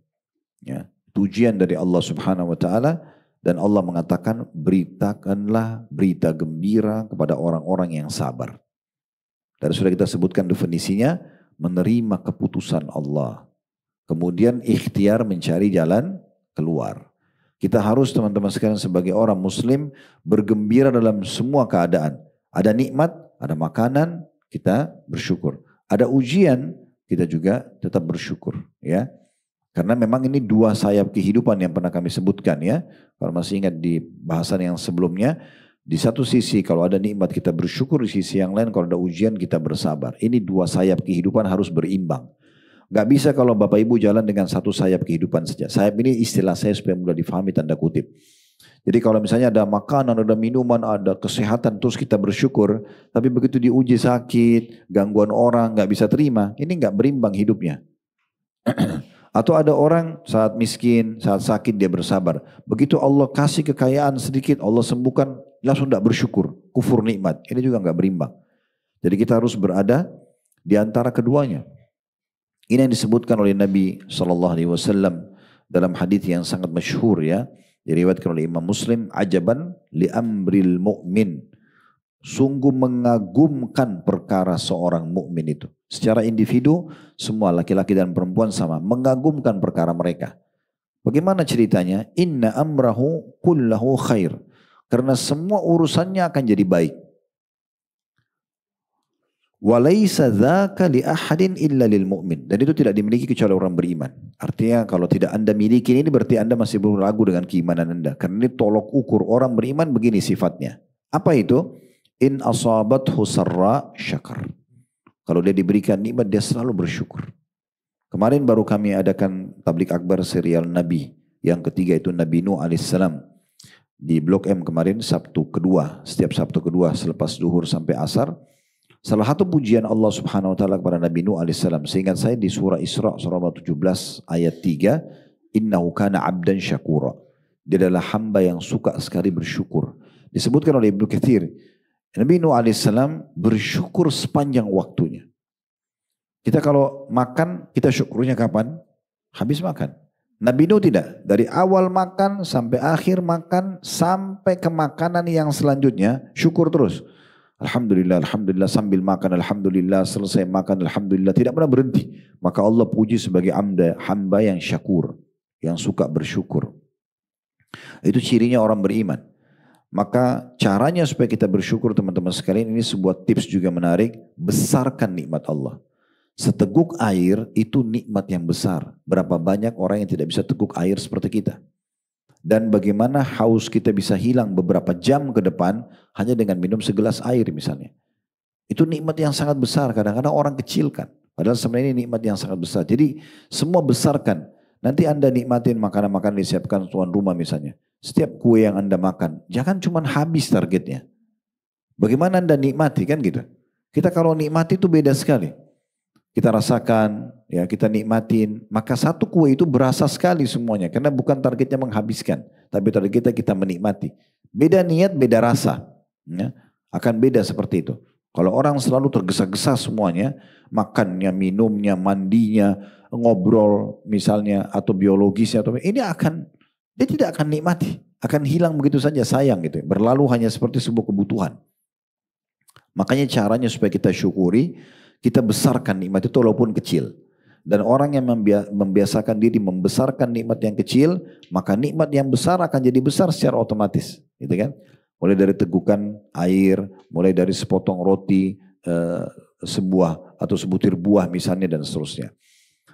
Ya, ujian dari Allah Subhanahu wa taala, dan Allah mengatakan beritakanlah berita gembira kepada orang-orang yang sabar. Dan sudah kita sebutkan definisinya, menerima keputusan Allah. Kemudian ikhtiar mencari jalan keluar. Kita harus teman-teman sekalian sebagai orang muslim bergembira dalam semua keadaan. Ada nikmat, ada makanan, kita bersyukur. Ada ujian, kita juga tetap bersyukur. Ya, karena memang ini dua sayap kehidupan yang pernah kami sebutkan ya. Kalau masih ingat di bahasan yang sebelumnya, di satu sisi kalau ada nikmat kita bersyukur, di sisi yang lain kalau ada ujian kita bersabar. Ini dua sayap kehidupan harus berimbang. Gak bisa kalau Bapak Ibu jalan dengan satu sayap kehidupan saja. Sayap ini istilah saya supaya mudah difahami tanda kutip. Jadi kalau misalnya ada makanan, ada minuman, ada kesehatan, terus kita bersyukur. Tapi begitu diuji sakit, gangguan orang, gak bisa terima. Ini gak berimbang hidupnya. Atau ada orang saat miskin, saat sakit dia bersabar. Begitu Allah kasih kekayaan sedikit, Allah sembuhkan, langsung gak bersyukur. Kufur nikmat. Ini juga gak berimbang. Jadi kita harus berada di antara keduanya. Ini yang disebutkan oleh Nabi SAW dalam hadis yang sangat masyhur ya. Diriwayatkan oleh Imam Muslim, ajaban li amril mu'min. Sungguh mengagumkan perkara seorang mukmin itu. Secara individu, semua laki-laki dan perempuan sama. Mengagumkan perkara mereka. Bagaimana ceritanya? Inna amrahu kullahu khair. Karena semua urusannya akan jadi baik. Walaysa dzaka li ahadin illa lil mu'min. Dan itu tidak dimiliki kecuali orang beriman. Artinya kalau tidak Anda miliki ini berarti Anda masih belum ragu dengan keimanan Anda. Karena ini tolok ukur orang beriman begini sifatnya. Apa itu? In asabathu sarra syakar. Kalau dia diberikan nikmat dia selalu bersyukur. Kemarin baru kami adakan tablik akbar serial Nabi. Yang ketiga itu Nabi Nuh alaihissalam. Di Blok M kemarin Sabtu kedua. Setiap Sabtu kedua selepas duhur sampai asar. Salah satu pujian Allah Subhanahu wa taala kepada Nabi Nuh alaihissalam, seingat saya di surah Isra surah 17 ayat 3, innahu kana 'abdan syakura. Dia adalah hamba yang suka sekali bersyukur. Disebutkan oleh Ibnu Katsir, Nabi Nuh alaihissalam bersyukur sepanjang waktunya. Kita kalau makan, kita syukurnya kapan? Habis makan. Nabi Nuh tidak, dari awal makan sampai akhir makan sampai ke makanan yang selanjutnya syukur terus. Alhamdulillah, Alhamdulillah, sambil makan Alhamdulillah, selesai makan Alhamdulillah, tidak pernah berhenti. Maka Allah puji sebagai hamba yang syakur, yang suka bersyukur. Itu cirinya orang beriman. Maka caranya supaya kita bersyukur teman-teman sekalian, ini sebuah tips juga menarik, besarkan nikmat Allah. Seteguk air itu nikmat yang besar. Berapa banyak orang yang tidak bisa teguk air seperti kita. Dan bagaimana haus kita bisa hilang beberapa jam ke depan hanya dengan minum segelas air misalnya. Itu nikmat yang sangat besar, kadang-kadang orang kecilkan. Padahal sebenarnya ini nikmat yang sangat besar. Jadi semua besarkan. Nanti Anda nikmatin makanan-makanan disiapkan tuan rumah misalnya. Setiap kue yang Anda makan, jangan cuma habis targetnya. Bagaimana Anda nikmati kan gitu. Kita kalau nikmati itu beda sekali. Kita rasakan, ya kita nikmatin, maka satu kue itu berasa sekali semuanya. Karena bukan targetnya menghabiskan, tapi targetnya kita menikmati. Beda niat, beda rasa. Ya, akan beda seperti itu. Kalau orang selalu tergesa-gesa semuanya, makannya, minumnya, mandinya, ngobrol misalnya, atau biologisnya, atau ini dia tidak akan nikmati. Akan hilang begitu saja, sayang gitu. Berlalu hanya seperti sebuah kebutuhan. Makanya caranya supaya kita syukuri, Kita besarkan nikmat itu walaupun kecil. Dan orang yang membiasakan diri membesarkan nikmat yang kecil, maka nikmat yang besar akan jadi besar secara otomatis, gitu kan? Mulai dari tegukan air, mulai dari sepotong roti, sebuah atau sebutir buah misalnya dan seterusnya.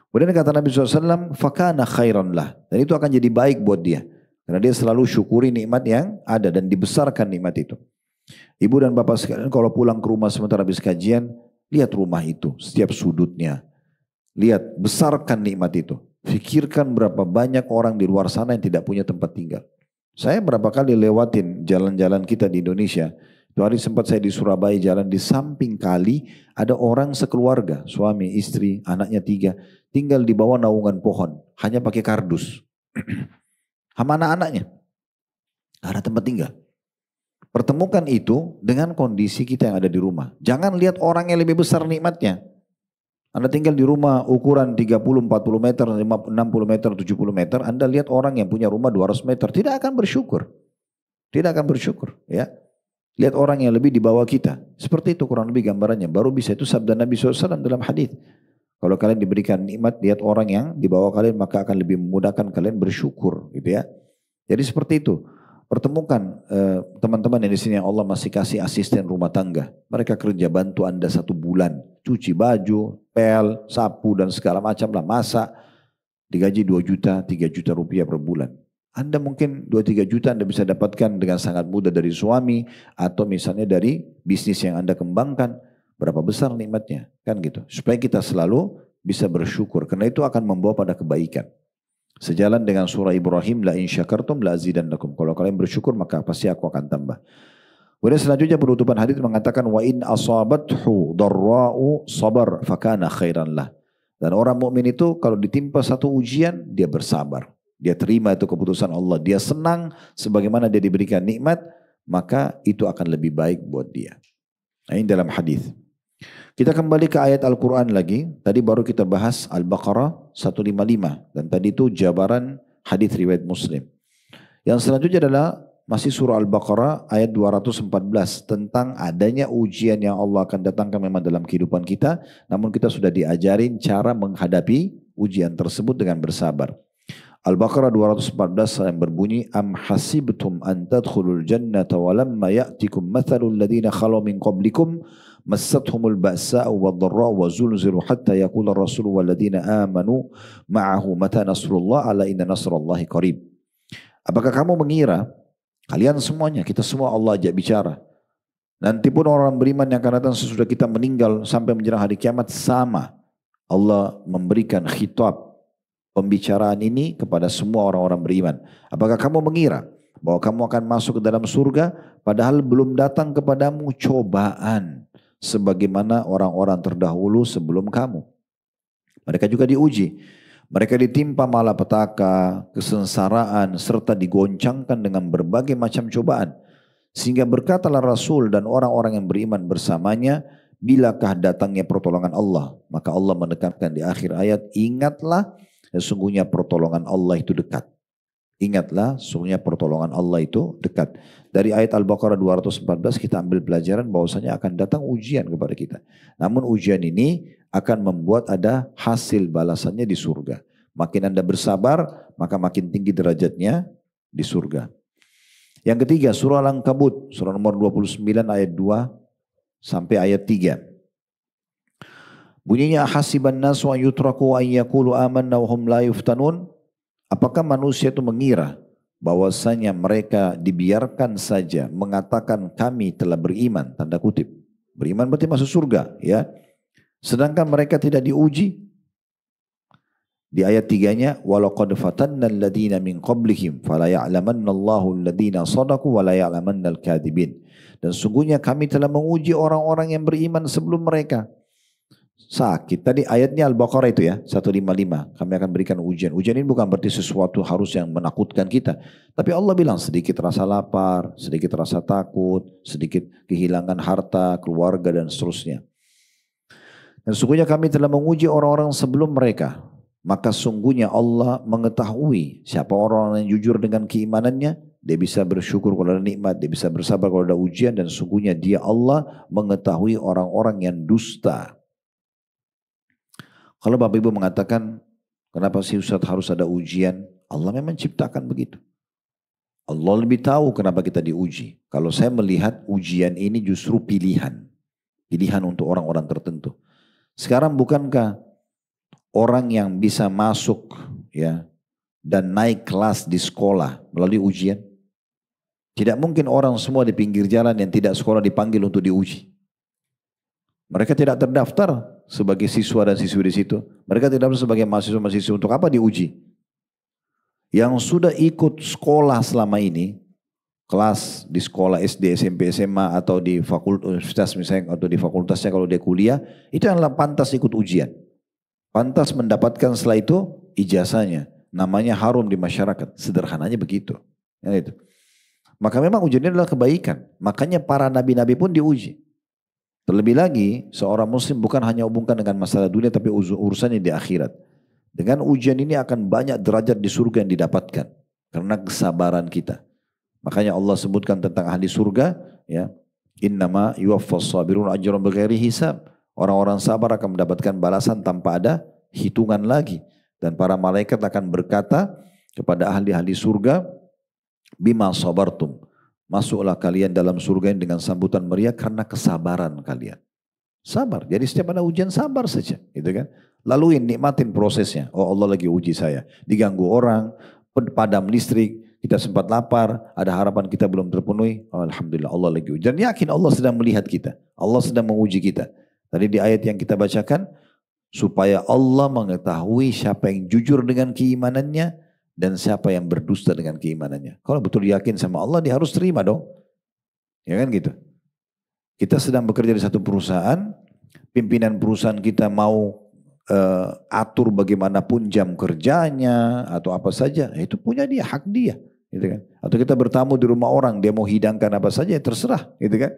Kemudian kata Nabi SAW, fakana khairan lah. Dan itu akan jadi baik buat dia. Karena dia selalu syukuri nikmat yang ada dan dibesarkan nikmat itu. Ibu dan bapak sekalian kalau pulang ke rumah sementara habis kajian, lihat rumah itu, setiap sudutnya. Lihat, besarkan nikmat itu. Fikirkan berapa banyak orang di luar sana yang tidak punya tempat tinggal. Saya berapa kali lewatin jalan-jalan kita di Indonesia. Itu hari sempat saya di Surabaya jalan di samping kali ada orang sekeluarga, suami, istri, anaknya 3, tinggal di bawah naungan pohon, hanya pakai kardus. Sama anak-anaknya. Gak ada tempat tinggal. Pertemukan itu dengan kondisi kita yang ada di rumah. Jangan lihat orang yang lebih besar nikmatnya. Anda tinggal di rumah ukuran 30, 40 meter, 60 meter, 70 meter. Anda lihat orang yang punya rumah 200 meter. Tidak akan bersyukur. Tidak akan bersyukur. Ya. Lihat orang yang lebih di bawah kita. Seperti itu kurang lebih gambarannya. Baru bisa itu sabda Nabi SAW dalam hadis. Kalau kalian diberikan nikmat, lihat orang yang di bawah kalian, maka akan lebih memudahkan kalian bersyukur. Gitu ya. Jadi seperti itu. Pertemukan teman-teman yang di sini yang Allah masih kasih asisten rumah tangga. Mereka kerja bantu Anda 1 bulan. Cuci baju, pel, sapu dan segala macam lah. Masak. Digaji 2 juta, 3 juta rupiah per bulan. Anda mungkin 2-3 juta Anda bisa dapatkan dengan sangat mudah dari suami. Atau misalnya dari bisnis yang Anda kembangkan. Berapa besar nikmatnya. Kan gitu. Supaya kita selalu bisa bersyukur. Karena itu akan membawa pada kebaikan. Sejalan dengan surah Ibrahim, la in syakartum la azidannakum. Kalau kalian bersyukur maka pasti aku akan tambah. Kemudian selanjutnya penutupan hadis mengatakan wa in asabathu darra'u sabar fakana khairan lah. Dan orang mukmin itu kalau ditimpa satu ujian dia bersabar. Dia terima itu keputusan Allah. Dia senang sebagaimana dia diberikan nikmat, maka itu akan lebih baik buat dia. Nah, ini dalam hadis. Kita kembali ke ayat Al-Quran lagi. Tadi baru kita bahas Al-Baqarah 155. Dan tadi itu jabaran hadis riwayat Muslim. Yang selanjutnya adalah masih surah Al-Baqarah ayat 214. Tentang adanya ujian yang Allah akan datangkan memang dalam kehidupan kita. Namun kita sudah diajarin cara menghadapi ujian tersebut dengan bersabar. Al-Baqarah 214 yang berbunyi Am hasibtum an tadkhulul jannata walamma ya'tikum mathalul ladina khalu min qablikum massatuhumul ba'sa'u wad-dharra'u wa zulzilu hatta yaqula ar-rasul wal ladina amanu ma'ahu mata nasrullah ala inna nasrallahi qarib. Apakah kamu mengira kalian semuanya, kita semua Allah ajak bicara. Nanti pun orang beriman yang akan datang sesudah kita meninggal sampai menjelang hari kiamat sama. Allah memberikan khitab pembicaraan ini kepada semua orang-orang beriman. Apakah kamu mengira bahwa kamu akan masuk ke dalam surga padahal belum datang kepadamu cobaan sebagaimana orang-orang terdahulu sebelum kamu. Mereka juga diuji. Mereka ditimpa malapetaka, kesengsaraan, serta digoncangkan dengan berbagai macam cobaan. Sehingga berkatalah Rasul dan orang-orang yang beriman bersamanya, bilakah datangnya pertolongan Allah? Maka Allah menekankan di akhir ayat, ingatlah sesungguhnya pertolongan Allah itu dekat. Ingatlah, sesungguhnya pertolongan Allah itu dekat. Dari ayat Al-Baqarah 214 kita ambil pelajaran bahwasanya akan datang ujian kepada kita. Namun ujian ini akan membuat ada hasil balasannya di surga. Makin Anda bersabar, maka makin tinggi derajatnya di surga. Yang ketiga, surah Al-Ankabut, surah nomor 29 ayat 2 sampai ayat 3. Bunyinya hasiban nasu an yutraku an yaqulu amanna wa hum la yuftanun. Apakah manusia itu mengira bahwasanya mereka dibiarkan saja mengatakan kami telah beriman, tanda kutip. Beriman berarti masuk surga, ya. Sedangkan mereka tidak diuji. Di ayat 3-nya walaqad fatanna alladhina min qablihim fala ya'lamanna Allahu alladhina shadaqu wa la ya'lamanna al-kadhibin. Dan sungguhnya kami telah menguji orang-orang yang beriman sebelum mereka. Sakit. Tadi ayatnya Al-Baqarah itu ya, 155. Kami akan berikan ujian. Ujian ini bukan berarti sesuatu harus yang menakutkan kita. Tapi Allah bilang sedikit rasa lapar, sedikit rasa takut, sedikit kehilangan harta, keluarga dan seterusnya. Dan sungguhnya kami telah menguji orang-orang sebelum mereka. Maka sungguhnya Allah mengetahui siapa orang yang jujur dengan keimanannya. Dia bisa bersyukur kalau ada nikmat, dia bisa bersabar kalau ada ujian. Dan sungguhnya dia Allah mengetahui orang-orang yang dusta. Kalau Bapak Ibu mengatakan, kenapa sih Ustaz harus ada ujian? Allah memang ciptakan begitu. Allah lebih tahu kenapa kita diuji. Kalau saya melihat ujian ini justru pilihan. Pilihan untuk orang-orang tertentu. Sekarang bukankah orang yang bisa masuk ya dan naik kelas di sekolah melalui ujian? Tidak mungkin orang semua di pinggir jalan yang tidak sekolah dipanggil untuk diuji. Mereka tidak terdaftar sebagai siswa dan siswi di situ. Mereka tidak terdaftar sebagai mahasiswa-mahasiswi, untuk apa diuji? Yang sudah ikut sekolah selama ini, kelas di sekolah SD, SMP, SMA atau di fakultas misalnya, atau di fakultasnya kalau dia kuliah, itu adalah pantas ikut ujian. Pantas mendapatkan setelah itu ijazahnya. Namanya harum di masyarakat. Sederhananya begitu. Ya, itu. Maka memang ujian ini adalah kebaikan. Makanya para nabi-nabi pun diuji. Terlebih lagi, seorang muslim bukan hanya hubungkan dengan masalah dunia, tapi urusannya di akhirat. Dengan ujian ini akan banyak derajat di surga yang didapatkan. Karena kesabaran kita. Makanya Allah sebutkan tentang ahli surga, ya, innama yuwaffas sabirun ajran bighairi hisab. Orang-orang sabar akan mendapatkan balasan tanpa ada hitungan lagi. Dan para malaikat akan berkata kepada ahli-ahli surga, bima sabartum. Masuklah kalian dalam surga ini dengan sambutan meriah karena kesabaran kalian. Sabar. Jadi setiap ada ujian sabar saja, gitu kan? Laluin, nikmatin prosesnya. Oh, Allah lagi uji saya. Diganggu orang, padam listrik, kita sempat lapar, ada harapan kita belum terpenuhi. Oh, alhamdulillah Allah lagi uji. Dan yakin Allah sedang melihat kita. Allah sedang menguji kita. Tadi di ayat yang kita bacakan, supaya Allah mengetahui siapa yang jujur dengan keimanannya dan siapa yang berdusta dengan keimanannya. Kalau betul yakin sama Allah, dia harus terima dong. Ya kan gitu. Kita sedang bekerja di satu perusahaan, pimpinan perusahaan kita mau atur bagaimanapun jam kerjanya atau apa saja, itu punya dia, hak dia, gitu kan. Atau kita bertamu di rumah orang, dia mau hidangkan apa saja, ya terserah, gitu kan.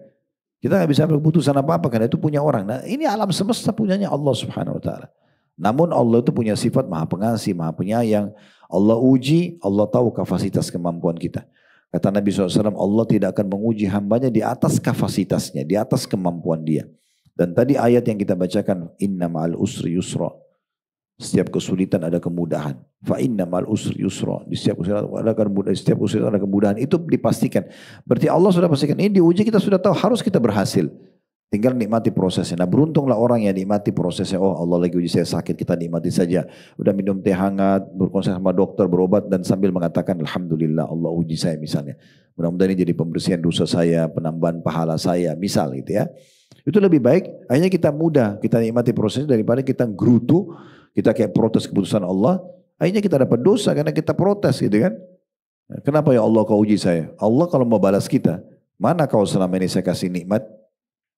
Kita nggak bisa berputusan apa-apa karena itu punya orang. Nah, ini alam semesta punyanya Allah Subhanahu Wa Taala. Namun Allah itu punya sifat maha pengasih, maha penyayang. Allah uji, Allah tahu kapasitas kemampuan kita. Kata Nabi SAW, Allah tidak akan menguji hambanya di atas kapasitasnya, di atas kemampuan dia. Dan tadi ayat yang kita bacakan, inna ma'al usri yusra. Setiap kesulitan ada kemudahan. Fa inna ma'al usri yusra. Di setiap kesulitan ada kemudahan. Itu dipastikan. Berarti Allah sudah pastikan, ini diuji kita sudah tahu, harus kita berhasil. Tinggal nikmati prosesnya. Nah, beruntunglah orang yang nikmati prosesnya. Oh, Allah lagi uji saya sakit, kita nikmati saja. Udah minum teh hangat, berkonsultasi sama dokter, berobat, dan sambil mengatakan, alhamdulillah Allah uji saya misalnya. Mudah-mudahan ini jadi pembersihan dosa saya, penambahan pahala saya, misal gitu ya. Itu lebih baik, akhirnya kita mudah, kita nikmati prosesnya daripada kita gerutu, kita kayak protes keputusan Allah, akhirnya kita dapat dosa karena kita protes gitu kan. Kenapa ya Allah kau uji saya? Allah kalau mau balas kita, mana kau selama ini saya kasih nikmat?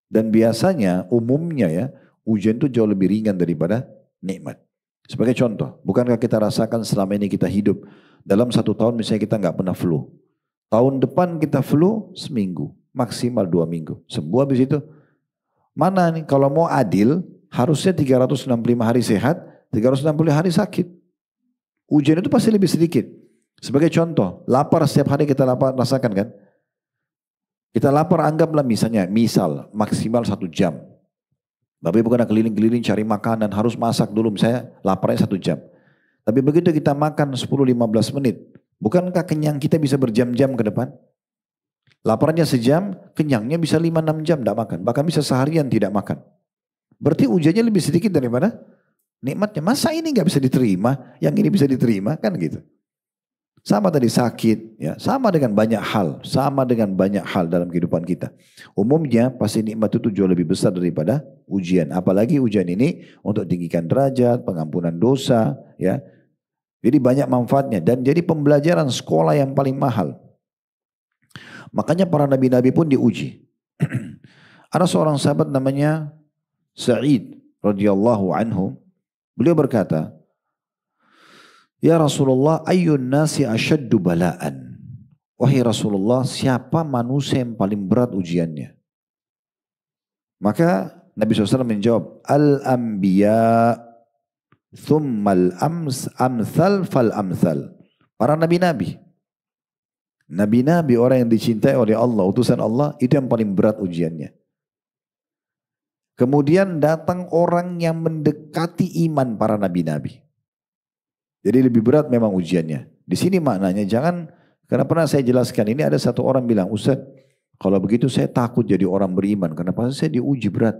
Dan biasanya, umumnya ya, ujian itu jauh lebih ringan daripada nikmat. Sebagai contoh, bukankah kita rasakan selama ini kita hidup, dalam 1 tahun misalnya kita nggak pernah flu. Tahun depan kita flu seminggu, maksimal 2 minggu. Sembuh habis itu. Mana nih kalau mau adil harusnya 365 hari sehat, 360 hari sakit. Ujian itu pasti lebih sedikit. Sebagai contoh, lapar setiap hari kita lapar rasakan kan? Kita lapar anggaplah misal maksimal 1 jam. Bapak Ibu kena keliling-keliling cari makanan, harus masak dulu misalnya laparnya 1 jam. Tapi begitu kita makan 10-15 menit, bukankah kenyang kita bisa berjam-jam ke depan? Laparnya sejam, kenyangnya bisa 5-6 jam tidak makan. Bahkan bisa seharian tidak makan. Berarti ujiannya lebih sedikit daripada nikmatnya. Masa ini nggak bisa diterima, yang ini bisa diterima, kan gitu. Sama tadi sakit, ya, sama dengan banyak hal dalam kehidupan kita. Umumnya pasti nikmat itu jauh lebih besar daripada ujian. Apalagi ujian ini untuk tinggikan derajat, pengampunan dosa, ya. Jadi banyak manfaatnya dan jadi pembelajaran sekolah yang paling mahal. Makanya para nabi-nabi pun diuji. Ada seorang sahabat namanya Sa'id radhiyallahu anhu. Beliau berkata, ya Rasulullah, ayyun nasi asyaddu bala'an. Wahai Rasulullah, siapa manusia yang paling berat ujiannya? Maka Nabi SAW menjawab, al-anbiya thummal amthal fal amthal. Para nabi-nabi. Nabi-nabi, orang yang dicintai oleh Allah, utusan Allah, itu yang paling berat ujiannya. Kemudian datang orang yang mendekati iman para nabi-nabi. Jadi lebih berat memang ujiannya. Di sini maknanya jangan, karena pernah saya jelaskan ini, ada satu orang bilang, Ustaz, kalau begitu saya takut jadi orang beriman. Kenapa saya diuji berat?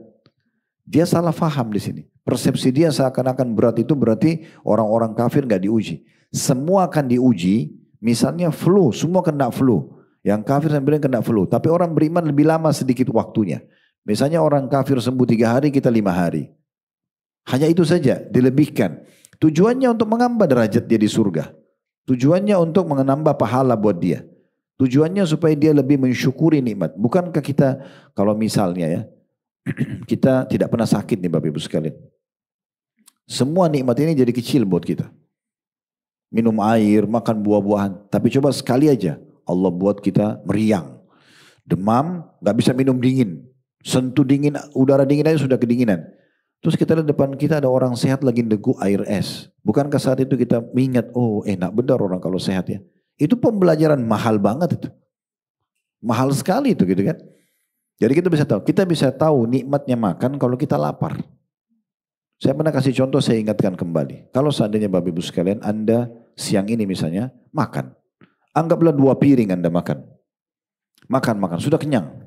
Dia salah faham di sini. Persepsi dia seakan-akan berat itu berarti orang-orang kafir nggak diuji. Semua akan diuji. Misalnya flu, semua kena flu. Yang kafir sampai kena flu. Tapi orang beriman lebih lama sedikit waktunya. Misalnya orang kafir sembuh 3 hari, kita 5 hari. Hanya itu saja, dilebihkan. Tujuannya untuk menambah derajat dia di surga. Tujuannya untuk menambah pahala buat dia. Tujuannya supaya dia lebih mensyukuri nikmat. Bukankah kita, kalau misalnya ya, kita tidak pernah sakit nih Bapak Ibu sekalian. Semua nikmat ini jadi kecil buat kita. Minum air, makan buah-buahan. Tapi coba sekali aja, Allah buat kita meriang. Demam, gak bisa minum dingin. Sentuh dingin, udara dingin aja sudah kedinginan. Terus kita lihat depan kita ada orang sehat lagi negu air es. Bukankah saat itu kita mengingat, oh enak benar orang kalau sehat ya. Itu pembelajaran mahal banget itu. Mahal sekali itu gitu kan. Jadi kita bisa tahu nikmatnya makan kalau kita lapar. Saya pernah kasih contoh, saya ingatkan kembali. Kalau seandainya Bapak Ibu sekalian, Anda siang ini misalnya makan. Anggaplah 2 piring Anda makan. Makan, sudah kenyang.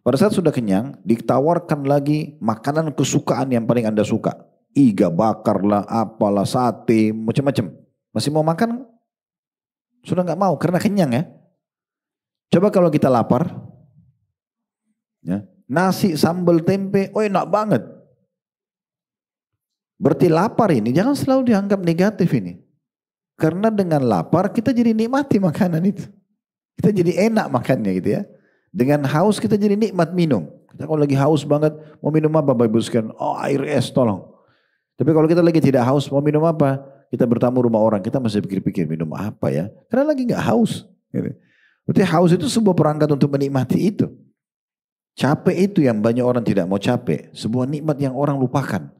Pada saat sudah kenyang, ditawarkan lagi makanan kesukaan yang paling Anda suka. Iga bakar lah, apalah, sate, macam-macam. Masih mau makan? Sudah nggak mau karena kenyang ya. Coba kalau kita lapar, ya, nasi sambal tempe, oh enak banget. Berarti lapar ini jangan selalu dianggap negatif ini. Karena dengan lapar kita jadi nikmati makanan itu. Kita jadi enak makannya gitu ya. Dengan haus kita jadi nikmat minum. Kita kalau lagi haus banget, mau minum apa Bapak Ibu sekalian? Oh air es tolong. Tapi kalau kita lagi tidak haus, mau minum apa? Kita bertamu rumah orang, kita masih pikir-pikir minum apa ya? Karena lagi nggak haus. Berarti haus itu sebuah perangkat untuk menikmati itu. Capek itu yang banyak orang tidak mau capek. Sebuah nikmat yang orang lupakan.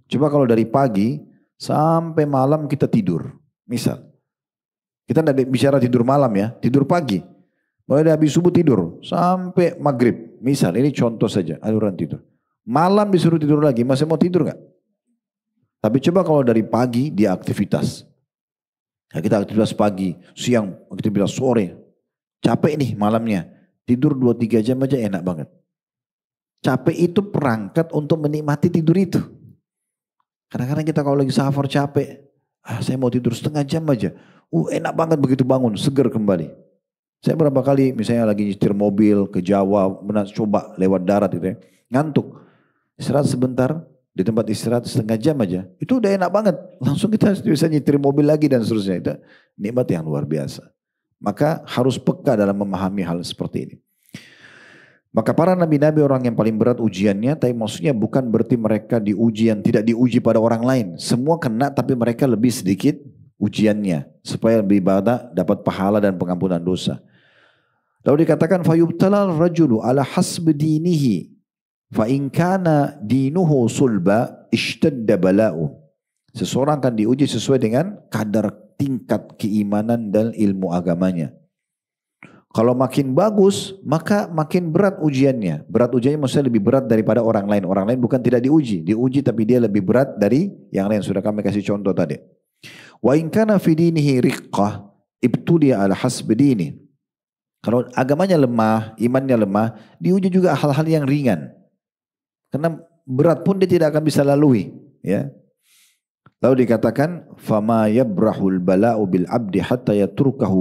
Coba kalau dari pagi sampai malam kita tidur. Misal. Kita tidak bicara tidur malam ya, tidur pagi. Mulai dari habis subuh tidur sampai maghrib. Misal ini contoh saja aliran tidur. Malam disuruh tidur lagi, masih mau tidur nggak? Tapi coba kalau dari pagi dia aktivitas. Ya, kita aktivitas pagi, siang, aktivitas sore. Capek nih malamnya. Tidur 2-3 jam aja enak banget. Capek itu perangkat untuk menikmati tidur itu. Kadang-kadang kita kalau lagi safar capek. Saya mau tidur setengah jam aja. Enak banget begitu bangun, seger kembali. Saya berapa kali misalnya lagi nyetir mobil ke Jawa, coba lewat darat gitu ya. Ngantuk. Istirahat sebentar, di tempat istirahat setengah jam aja. Itu udah enak banget. Langsung kita bisa nyetir mobil lagi dan seterusnya. Itu nikmat yang luar biasa. Maka harus peka dalam memahami hal seperti ini. Maka para nabi-nabi orang yang paling berat ujiannya, tapi maksudnya bukan berarti mereka diuji yang tidak diuji pada orang lain. Semua kena tapi mereka lebih sedikit ujiannya. Supaya lebih banyak dapat pahala dan pengampunan dosa. Lalu dikatakan fayubtalal rajulu ala hasbi dinihi fa in kana dinuhu sulba ishtadda bala'u. Seseorang akan diuji sesuai dengan kadar tingkat keimanan dan ilmu agamanya. Kalau makin bagus, maka makin berat ujiannya. Berat ujiannya maksudnya lebih berat daripada orang lain. Orang lain bukan tidak diuji, diuji tapi dia lebih berat dari yang lain. Sudah kami kasih contoh tadi. Wa in kana fi dinihi riqqah ibtuliya ala hasbi dinihi. Kalau agamanya lemah, imannya lemah, diuji juga hal-hal yang ringan. Karena berat pun dia tidak akan bisa lalui. Ya. Lalu dikatakan, فَمَا يَبْرَحُ الْبَلَاءُ بِالْعَبْدِ حَتَّى يَتْرُكَهُ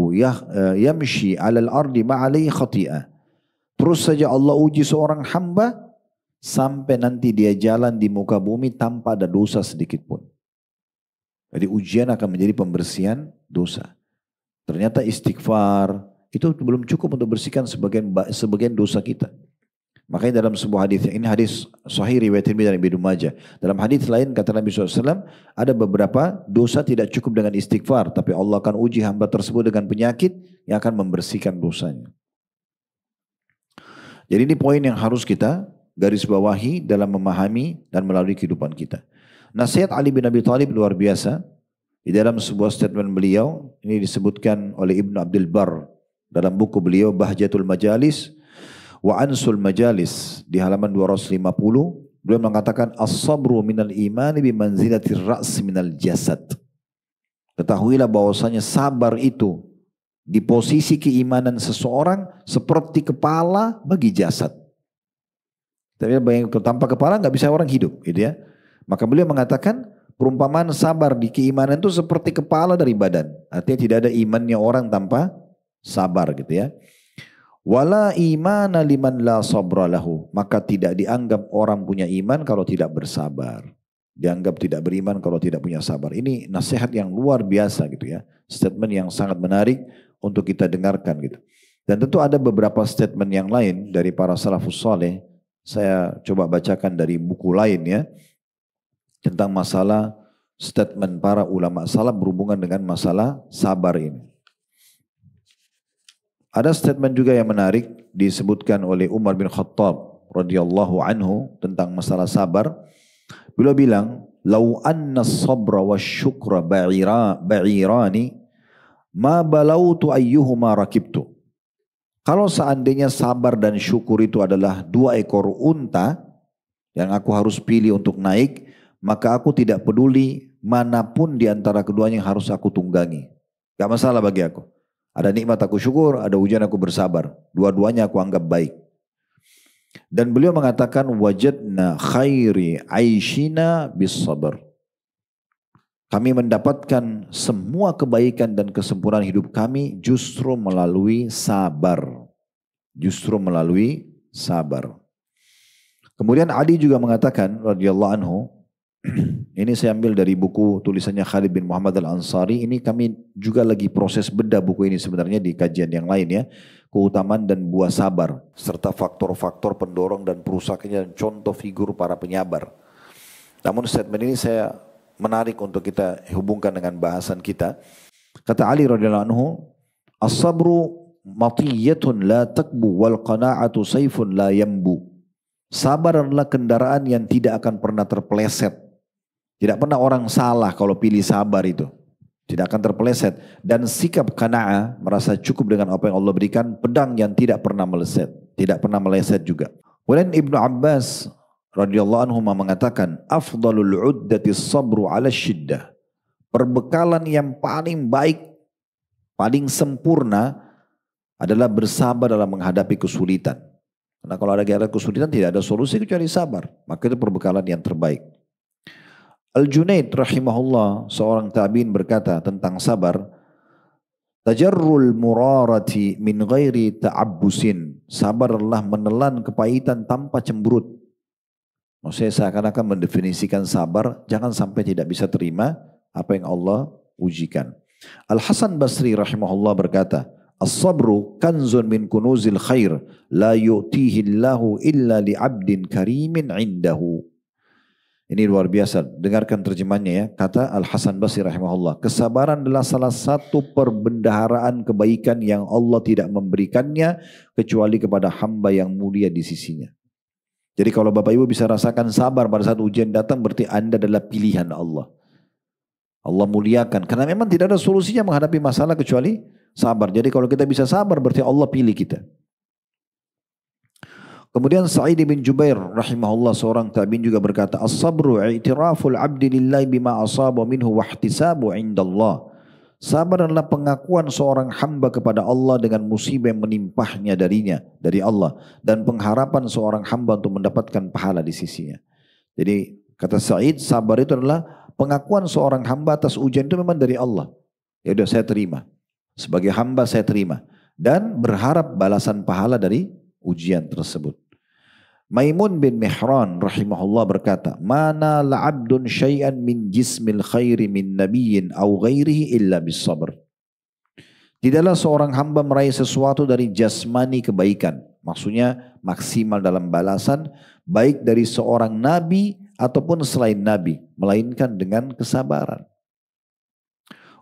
يَمْشِي عَلَى الْأَرْضِ مَعَلَيْهِ خَطِئًا. Terus saja Allah uji seorang hamba, sampai nanti dia jalan di muka bumi tanpa ada dosa sedikit pun. Jadi ujian akan menjadi pembersihan dosa. Ternyata istighfar, itu belum cukup untuk bersihkan sebagian dosa kita. Makanya dalam sebuah hadis, ini hadis sahih riwayat Tirmidzi dan Ibnu Majah. Dalam hadis lain kata Nabi SAW, ada beberapa dosa tidak cukup dengan istighfar, tapi Allah akan uji hamba tersebut dengan penyakit yang akan membersihkan dosanya. Jadi ini poin yang harus kita garis bawahi dalam memahami dan melalui kehidupan kita. Nasihat Ali bin Abi Thalib luar biasa. Di dalam sebuah statement beliau, ini disebutkan oleh Ibnu Abdul Barr dalam buku beliau Bahjatul Majalis wa Ansul Majalis di halaman 250, Beliau mengatakan as-sabru minal imani bimanzilatir ra's minal jasad. Ketahuilah bahwasanya sabar itu di posisi keimanan seseorang seperti kepala bagi jasad. Tapi bayangkan tanpa kepala nggak bisa orang hidup, gitu ya. Maka beliau mengatakan perumpamaan sabar di keimanan itu seperti kepala dari badan. Artinya tidak ada imannya orang tanpa sabar, gitu ya. Wala imana liman la sabra lahu. Maka tidak dianggap orang punya iman kalau tidak bersabar. Dianggap tidak beriman kalau tidak punya sabar. Ini nasihat yang luar biasa gitu ya. Statement yang sangat menarik untuk kita dengarkan gitu. Dan tentu ada beberapa statement yang lain dari para salafus saleh. Saya coba bacakan dari buku lain ya. Tentang masalah statement para ulama salaf berhubungan dengan masalah sabar ini. Ada statement juga yang menarik disebutkan oleh Umar bin Khattab radhiyallahu anhu tentang masalah sabar. Beliau bilang, "Lau anna as-sabra wasyukra ba'irani ma balautu ayyuhuma rakibtu." Kalau seandainya sabar dan syukur itu adalah dua ekor unta yang aku harus pilih untuk naik, maka aku tidak peduli manapun di antara keduanya yang harus aku tunggangi. Gak masalah bagi aku. Ada nikmat aku syukur, ada ujian aku bersabar. Dua-duanya aku anggap baik. Dan beliau mengatakan wajadna khairi aishina bis sabar. Kami mendapatkan semua kebaikan dan kesempurnaan hidup kami justru melalui sabar. Justru melalui sabar. Kemudian Ali juga mengatakan radhiyallahu anhu, ini saya ambil dari buku tulisannya Khalid bin Muhammad Al-Ansari. Ini kami juga lagi proses bedah buku ini sebenarnya di kajian yang lain ya. Keutamaan dan buah sabar. Serta faktor-faktor pendorong dan perusaknya dan contoh figur para penyabar. Namun statement ini saya menarik untuk kita hubungkan dengan bahasan kita. Kata Ali radhiyallahu anhu, as-sabru matiyatun la takbu wal qana'atu sayfun la yambu. Sabar adalah kendaraan yang tidak akan pernah terpeleset. Tidak pernah orang salah kalau pilih sabar itu. Tidak akan terpeleset. Dan sikap qana'ah, merasa cukup dengan apa yang Allah berikan, pedang yang tidak pernah meleset. Tidak pernah meleset juga. Kemudian Ibnu Abbas radhiyallahu anhu mengatakan, afdalul uddati sabru ala syiddah. Perbekalan yang paling baik, paling sempurna adalah bersabar dalam menghadapi kesulitan. Karena kalau ada kesulitan tidak ada solusi kecuali sabar. Maka itu perbekalan yang terbaik. Al-Junaid rahimahullah seorang tabi'in berkata tentang sabar, tajarrul murarati min ghairi ta'abbusin. Sabar adalah menelan kepahitan tanpa cemberut. Maksudnya seakan-akan mendefinisikan sabar, jangan sampai tidak bisa terima apa yang Allah ujikan. Al-Hasan Basri rahimahullah berkata, as-sabru kanzun min kunuzil khair, la yu'tihi Allahu illa li'abdin karimin indahu. Ini luar biasa, dengarkan terjemahannya ya. Kata Al-Hasan Basri rahimahullah, kesabaran adalah salah satu perbendaharaan kebaikan yang Allah tidak memberikannya kecuali kepada hamba yang mulia di sisinya. Jadi kalau Bapak Ibu bisa rasakan sabar pada saat ujian datang, berarti Anda adalah pilihan Allah. Allah muliakan, karena memang tidak ada solusinya menghadapi masalah kecuali sabar. Jadi kalau kita bisa sabar, berarti Allah pilih kita. Kemudian Sa'id bin Jubair rahimahullah seorang tabi'in juga berkata, as-sabru i'tiraful abdi lillahi bima asaba minhu wahtisabu indallah. Sabar adalah pengakuan seorang hamba kepada Allah dengan musibah yang menimpahnya dari Allah, dan pengharapan seorang hamba untuk mendapatkan pahala di sisinya. Jadi kata Sa'id, sabar itu adalah pengakuan seorang hamba atas ujian itu memang dari Allah. Ya udah saya terima. Sebagai hamba saya terima dan berharap balasan pahala dari ujian tersebut. Maimun bin Mihran rahimahullah berkata, mana la'abdun syai'an min jismil khairi min nabiyyin au ghairihi illa bis sabr. Tidaklah seorang hamba meraih sesuatu dari jasmani kebaikan, maksudnya maksimal dalam balasan, baik dari seorang nabi ataupun selain nabi, melainkan dengan kesabaran.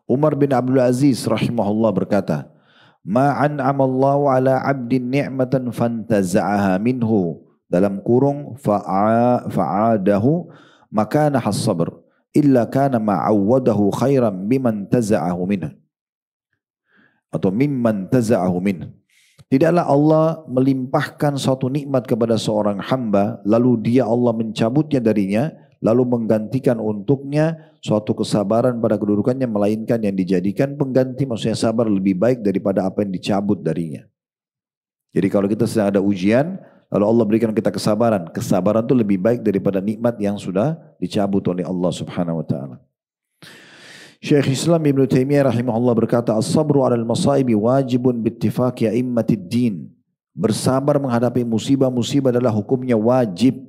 Umar bin Abdul Aziz rahimahullah berkata, ma'an'amallahu ala abdin ni'matan fantaza'aha minhu, dalam kurung fa'adahu makana has-sabr illa kana ma'awwadahu khairan biman taza'ahu minhu atau mimman taza'ahu minhu. Tidaklah Allah melimpahkan suatu nikmat kepada seorang hamba, lalu dia Allah mencabutnya darinya, lalu menggantikan untuknya suatu kesabaran pada kedudukannya, melainkan yang dijadikan pengganti, maksudnya sabar lebih baik daripada apa yang dicabut darinya. Jadi kalau kita sedang ada ujian, lalu Allah berikan kita kesabaran, kesabaran itu lebih baik daripada nikmat yang sudah dicabut oleh Allah Subhanahu wa taala. Syekh Islam Ibn Taimiyah rahimahullah berkata, as-sabru 'alal masaibi wajibun bittifaqi a'immatid din. Bersabar menghadapi musibah-musibah adalah hukumnya wajib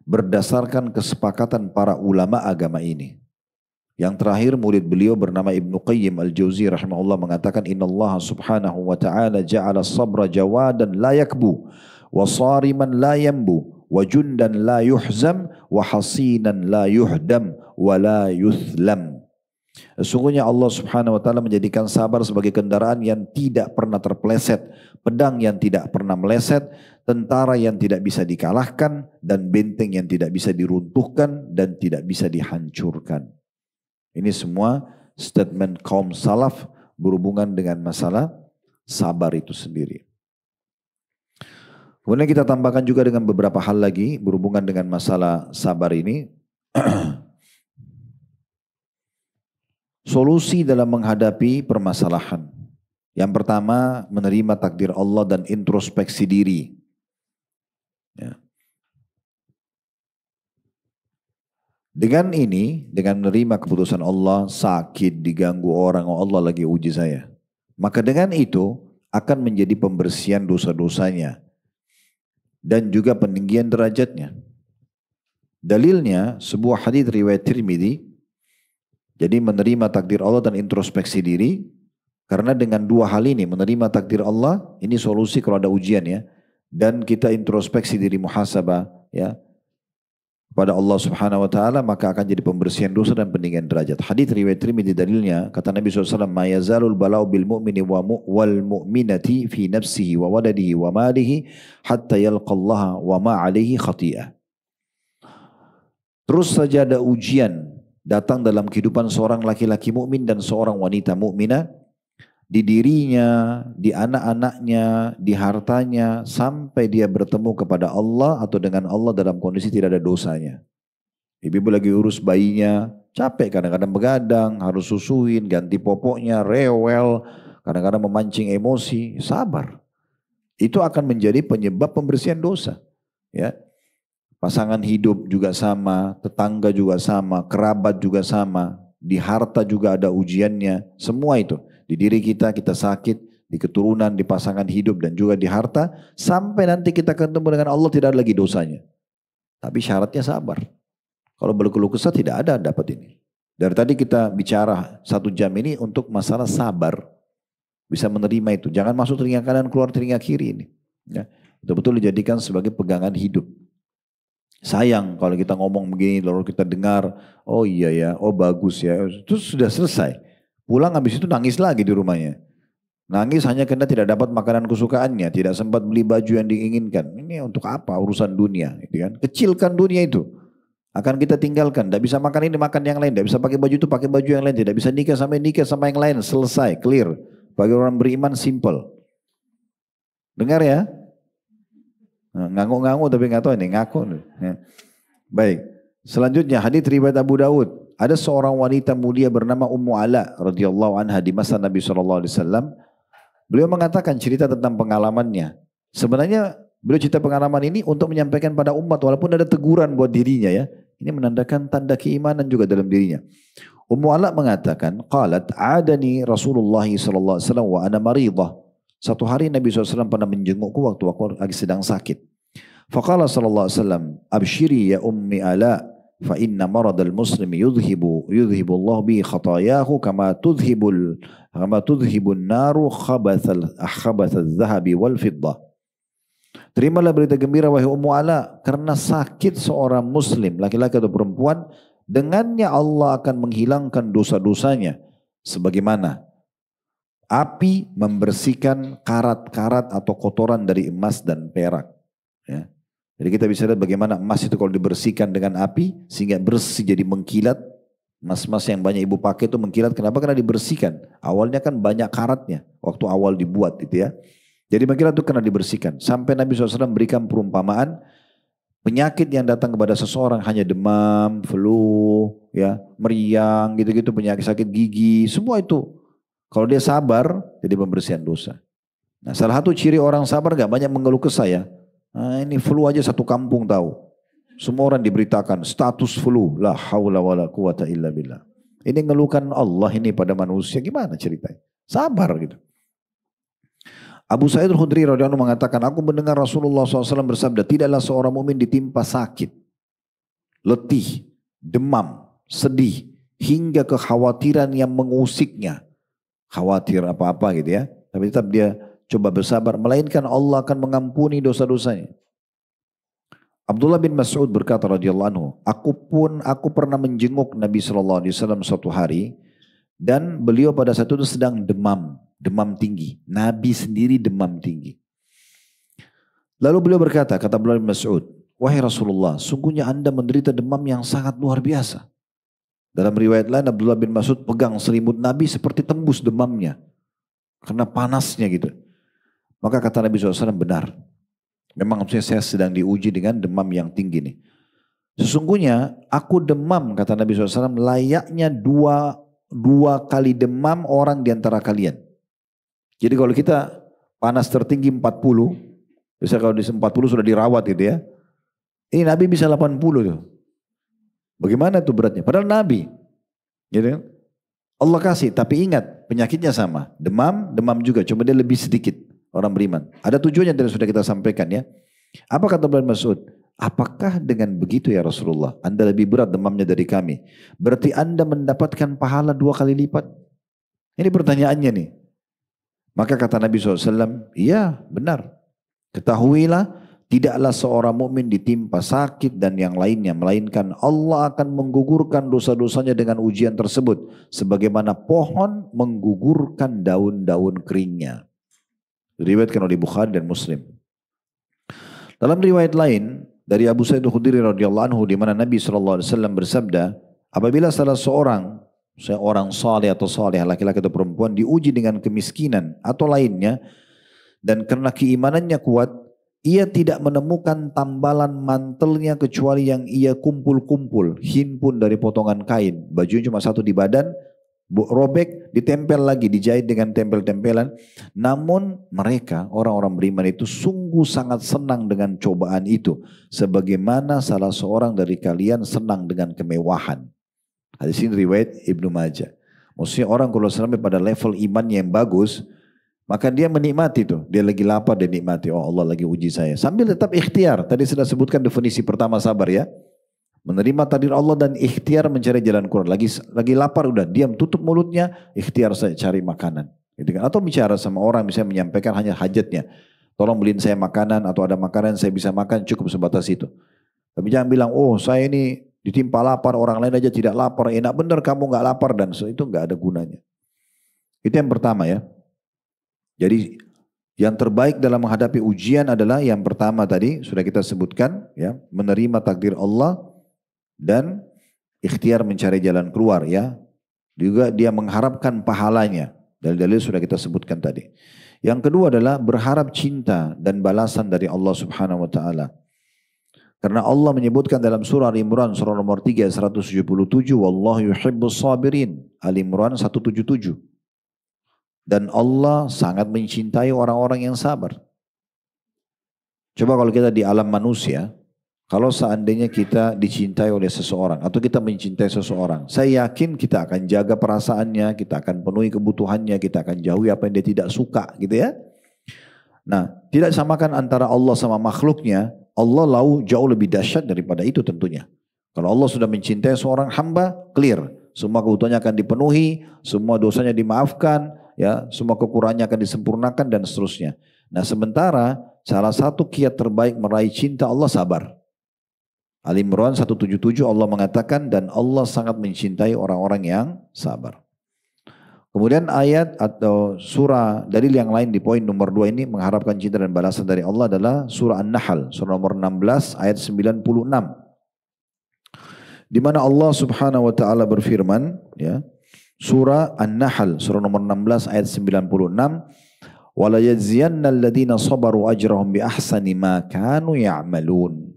berdasarkan kesepakatan para ulama agama ini. Yang terakhir murid beliau bernama Ibnu Qayyim Al-Jauzi rahimahullah mengatakan, innallaha subhanahu wa ta'ala ja'ala sabra jawadan la yakbu wa sariman la yambu wa jundan la yuhzam wa hasinan la yuhdam wa la yuthlam. Sesungguhnya Allah Subhanahu wa taala menjadikan sabar sebagai kendaraan yang tidak pernah terpeleset, pedang yang tidak pernah meleset, tentara yang tidak bisa dikalahkan, dan benteng yang tidak bisa diruntuhkan dan tidak bisa dihancurkan. Ini semua statement kaum salaf berhubungan dengan masalah sabar itu sendiri. Kemudian kita tambahkan juga dengan beberapa hal lagi berhubungan dengan masalah sabar ini. Solusi dalam menghadapi permasalahan. Yang pertama, menerima takdir Allah dan introspeksi diri. Ya. Dengan ini, dengan menerima keputusan Allah, sakit, diganggu orang, oh Allah lagi uji saya. Maka dengan itu akan menjadi pembersihan dosa-dosanya. Dan juga peninggian derajatnya. Dalilnya, sebuah hadits riwayat Tirmidzi. Jadi menerima takdir Allah dan introspeksi diri. Karena dengan dua hal ini, menerima takdir Allah, ini solusi kalau ada ujian ya. Dan kita introspeksi diri muhasabah ya. Pada Allah Subhanahu wa taala, maka akan jadi pembersihan dosa dan peninggian derajat. Hadits riwayat Tirmidzi dalilnya, kata Nabi SAW, ma yazalul bala'u bil mu'mini wal mu'minati fi nafsihi wa waladihi wa malihi hatta yalqallaha wa ma alaihi khati'ah. Terus saja ada ujian datang dalam kehidupan seorang laki-laki mukmin dan seorang wanita mukminah, di dirinya, di anak-anaknya, di hartanya, sampai dia bertemu kepada Allah atau dengan Allah dalam kondisi tidak ada dosanya. Ibu lagi urus bayinya, capek, kadang-kadang begadang, harus susuin, ganti popoknya, rewel, kadang-kadang memancing emosi, sabar. Itu akan menjadi penyebab pembersihan dosa. Ya. Pasangan hidup juga sama, tetangga juga sama, kerabat juga sama, di harta juga ada ujiannya, semua itu. Di diri kita, kita sakit, di keturunan, di pasangan hidup dan juga di harta, sampai nanti kita ketemu dengan Allah tidak ada lagi dosanya. Tapi syaratnya sabar. Kalau berkeluh kesah tidak ada dapat ini. Dari tadi kita bicara 1 jam ini untuk masalah sabar. Bisa menerima itu. Jangan masuk telinga kanan keluar telinga kiri ini. Ya. Betul-betul dijadikan sebagai pegangan hidup. Sayang kalau kita ngomong begini lalu kita dengar, oh iya ya, oh bagus ya, itu sudah selesai. Pulang habis itu nangis lagi di rumahnya. Nangis hanya karena tidak dapat makanan kesukaannya, tidak sempat beli baju yang diinginkan. Ini untuk apa urusan dunia, gitu kan? Kecilkan dunia itu. Akan kita tinggalkan, tidak bisa makan ini makan yang lain, tidak bisa pakai baju itu pakai baju yang lain, tidak bisa nikah sama yang lain, selesai, clear. Bagi orang beriman simple. Dengar ya? Ngangguk-ngangguk tapi nggak tahu ini ngaku. Ya. Baik. Selanjutnya hadits riwayat Abu Dawud. Ada seorang wanita mulia bernama Ummu Ala radhiyallahu anha di masa Nabi SAW. Beliau mengatakan cerita tentang pengalamannya. Sebenarnya beliau cerita pengalaman ini untuk menyampaikan pada umat walaupun ada teguran buat dirinya ya. Ini menandakan tanda keimanan juga dalam dirinya. Ummu Ala mengatakan, qalat adani Rasulullah SAW wa ana maridah. Satu hari Nabi SAW pernah menjengukku waktu aku lagi sedang sakit. Faqala sallallahu alaihi wasallam, abshiri ya ummi ala, fa inna maradal muslimi yudhibu Allah bi khatayahu kama tudhibun naru khabathal zahabi wal fiddah. Terimalah berita gembira wahai Ummu Ala, karena sakit seorang muslim, laki-laki atau perempuan, dengannya Allah akan menghilangkan dosa-dosanya sebagaimana api membersihkan karat-karat atau kotoran dari emas dan perak. Ya. Jadi kita bisa lihat bagaimana emas itu kalau dibersihkan dengan api sehingga bersih jadi mengkilat. Emas-emas yang banyak ibu pakai itu mengkilat. Kenapa? Karena dibersihkan. Awalnya kan banyak karatnya waktu awal dibuat gitu ya. Jadi bagi itu kena dibersihkan. Sampai Nabi SAW berikan perumpamaan penyakit yang datang kepada seseorang hanya demam, flu, ya, meriang, gitu-gitu, penyakit sakit gigi, semua itu. Kalau dia sabar, jadi pembersihan dosa. Nah, salah satu ciri orang sabar gak banyak mengeluh kesah ya. Nah, ini flu aja satu kampung tahu. Semua orang diberitakan status flu. La haula wala quwata illa billah. Ini ngeluhkan Allah ini pada manusia, gimana ceritanya? Sabar gitu. Abu Sa'id Al-Khudri radhiyallahu anhu mengatakan, aku mendengar Rasulullah SAW bersabda, tidaklah seorang mukmin ditimpa sakit, letih, demam, sedih, hingga kekhawatiran yang mengusiknya. Khawatir apa-apa gitu ya. Tapi tetap dia coba bersabar, melainkan Allah akan mengampuni dosa-dosanya. Abdullah bin Mas'ud berkata radhiyallahu anhu, aku pernah menjenguk Nabi SAW suatu hari, dan beliau pada saat itu sedang demam tinggi. Nabi sendiri demam tinggi. Lalu beliau berkata, kata Abdullah bin Mas'ud, wahai Rasulullah, sungguhnya anda menderita demam yang sangat luar biasa. Dalam riwayat lain Abdullah bin Mas'ud pegang selimut Nabi seperti tembus demamnya. Karena panasnya gitu. Maka kata Nabi SAW, benar. Memang saya sedang diuji dengan demam yang tinggi nih. Sesungguhnya aku demam, kata Nabi SAW, layaknya dua kali demam orang di antara kalian. Jadi kalau kita panas tertinggi 40, biasanya kalau di 40 sudah dirawat gitu ya. Ini Nabi bisa 80 tuh. Bagaimana tuh beratnya? Padahal Nabi. Gitu. Allah kasih, tapi ingat penyakitnya sama. Demam juga, cuma dia lebih sedikit orang beriman. Ada tujuannya yang sudah kita sampaikan ya. Apa kata Ibnu Mas'ud? Apakah dengan begitu ya Rasulullah, anda lebih berat demamnya dari kami? Berarti anda mendapatkan pahala 2 kali lipat? Ini pertanyaannya nih. Maka kata Nabi SAW, iya benar. Ketahuilah, tidaklah seorang mukmin ditimpa sakit dan yang lainnya, melainkan Allah akan menggugurkan dosa-dosanya dengan ujian tersebut. Sebagaimana pohon menggugurkan daun-daun keringnya. Diriwayatkan oleh Bukhari dan Muslim. Dalam riwayat lain, dari Abu Sa'id Al-Khudri radhiyallahu anhu, di mana Nabi SAW bersabda, apabila salah seorang saleh atau saleh, laki-laki atau perempuan, diuji dengan kemiskinan atau lainnya, dan karena keimanannya kuat, ia tidak menemukan tambalan mantelnya kecuali yang ia kumpul-kumpul, himpun dari potongan kain, bajunya cuma satu di badan, robek, ditempel lagi, dijahit dengan tempel-tempelan. Namun mereka, orang-orang beriman itu sungguh sangat senang dengan cobaan itu, sebagaimana salah seorang dari kalian senang dengan kemewahan. Hadis ini riwayat Ibnu Majah. Maksudnya orang kalau sampai pada level imannya yang bagus, maka dia menikmati tuh. Dia lagi lapar, dia nikmati. Oh Allah lagi uji saya. Sambil tetap ikhtiar. Tadi sudah sebutkan definisi pertama sabar ya. Menerima takdir Allah dan ikhtiar mencari jalan keluar. Lagi lapar udah diam, tutup mulutnya, ikhtiar saya cari makanan. Gitu kan? Atau bicara sama orang, misalnya menyampaikan hanya hajatnya. Tolong beliin saya makanan atau ada makanan saya bisa makan, cukup sebatas itu. Tapi jangan bilang, oh saya ini ditimpa lapar, orang lain aja tidak lapar. Enak bener kamu gak lapar, dan itu gak ada gunanya. Itu yang pertama ya. Jadi yang terbaik dalam menghadapi ujian adalah yang pertama tadi sudah kita sebutkan ya, menerima takdir Allah dan ikhtiar mencari jalan keluar ya. Juga dia mengharapkan pahalanya. Dalil-dalil sudah kita sebutkan tadi. Yang kedua adalah berharap cinta dan balasan dari Allah Subhanahu wa taala. Karena Allah menyebutkan dalam surah Al-Imran surah nomor 3 177, wallahu yuhibbus sabirin. Al-Imran 177. Dan Allah sangat mencintai orang-orang yang sabar. Coba kalau kita di alam manusia, kalau seandainya kita dicintai oleh seseorang atau kita mencintai seseorang, saya yakin kita akan jaga perasaannya, kita akan penuhi kebutuhannya, kita akan jauhi apa yang dia tidak suka gitu ya. Nah, tidak samakan antara Allah sama makhluknya. Allah jauh lebih dahsyat daripada itu tentunya. Kalau Allah sudah mencintai seorang hamba, clear. Semua kebutuhannya akan dipenuhi, semua dosanya dimaafkan, ya, semua kekurangannya akan disempurnakan dan seterusnya. Nah, sementara salah satu kiat terbaik meraih cinta Allah sabar. Al-Imran 177 Allah mengatakan dan Allah sangat mencintai orang-orang yang sabar. Kemudian ayat atau surah dalil yang lain di poin nomor 2 ini mengharapkan cinta dan balasan dari Allah adalah surah An-Nahl surah nomor 16 ayat 96. Di mana Allah Subhanahu wa taala berfirman ya, surah An-Nahl surah nomor 16 ayat 96, Wala yajziyanna alladhina sabaru ajrahum bi ahsani ma kanu ya'malun.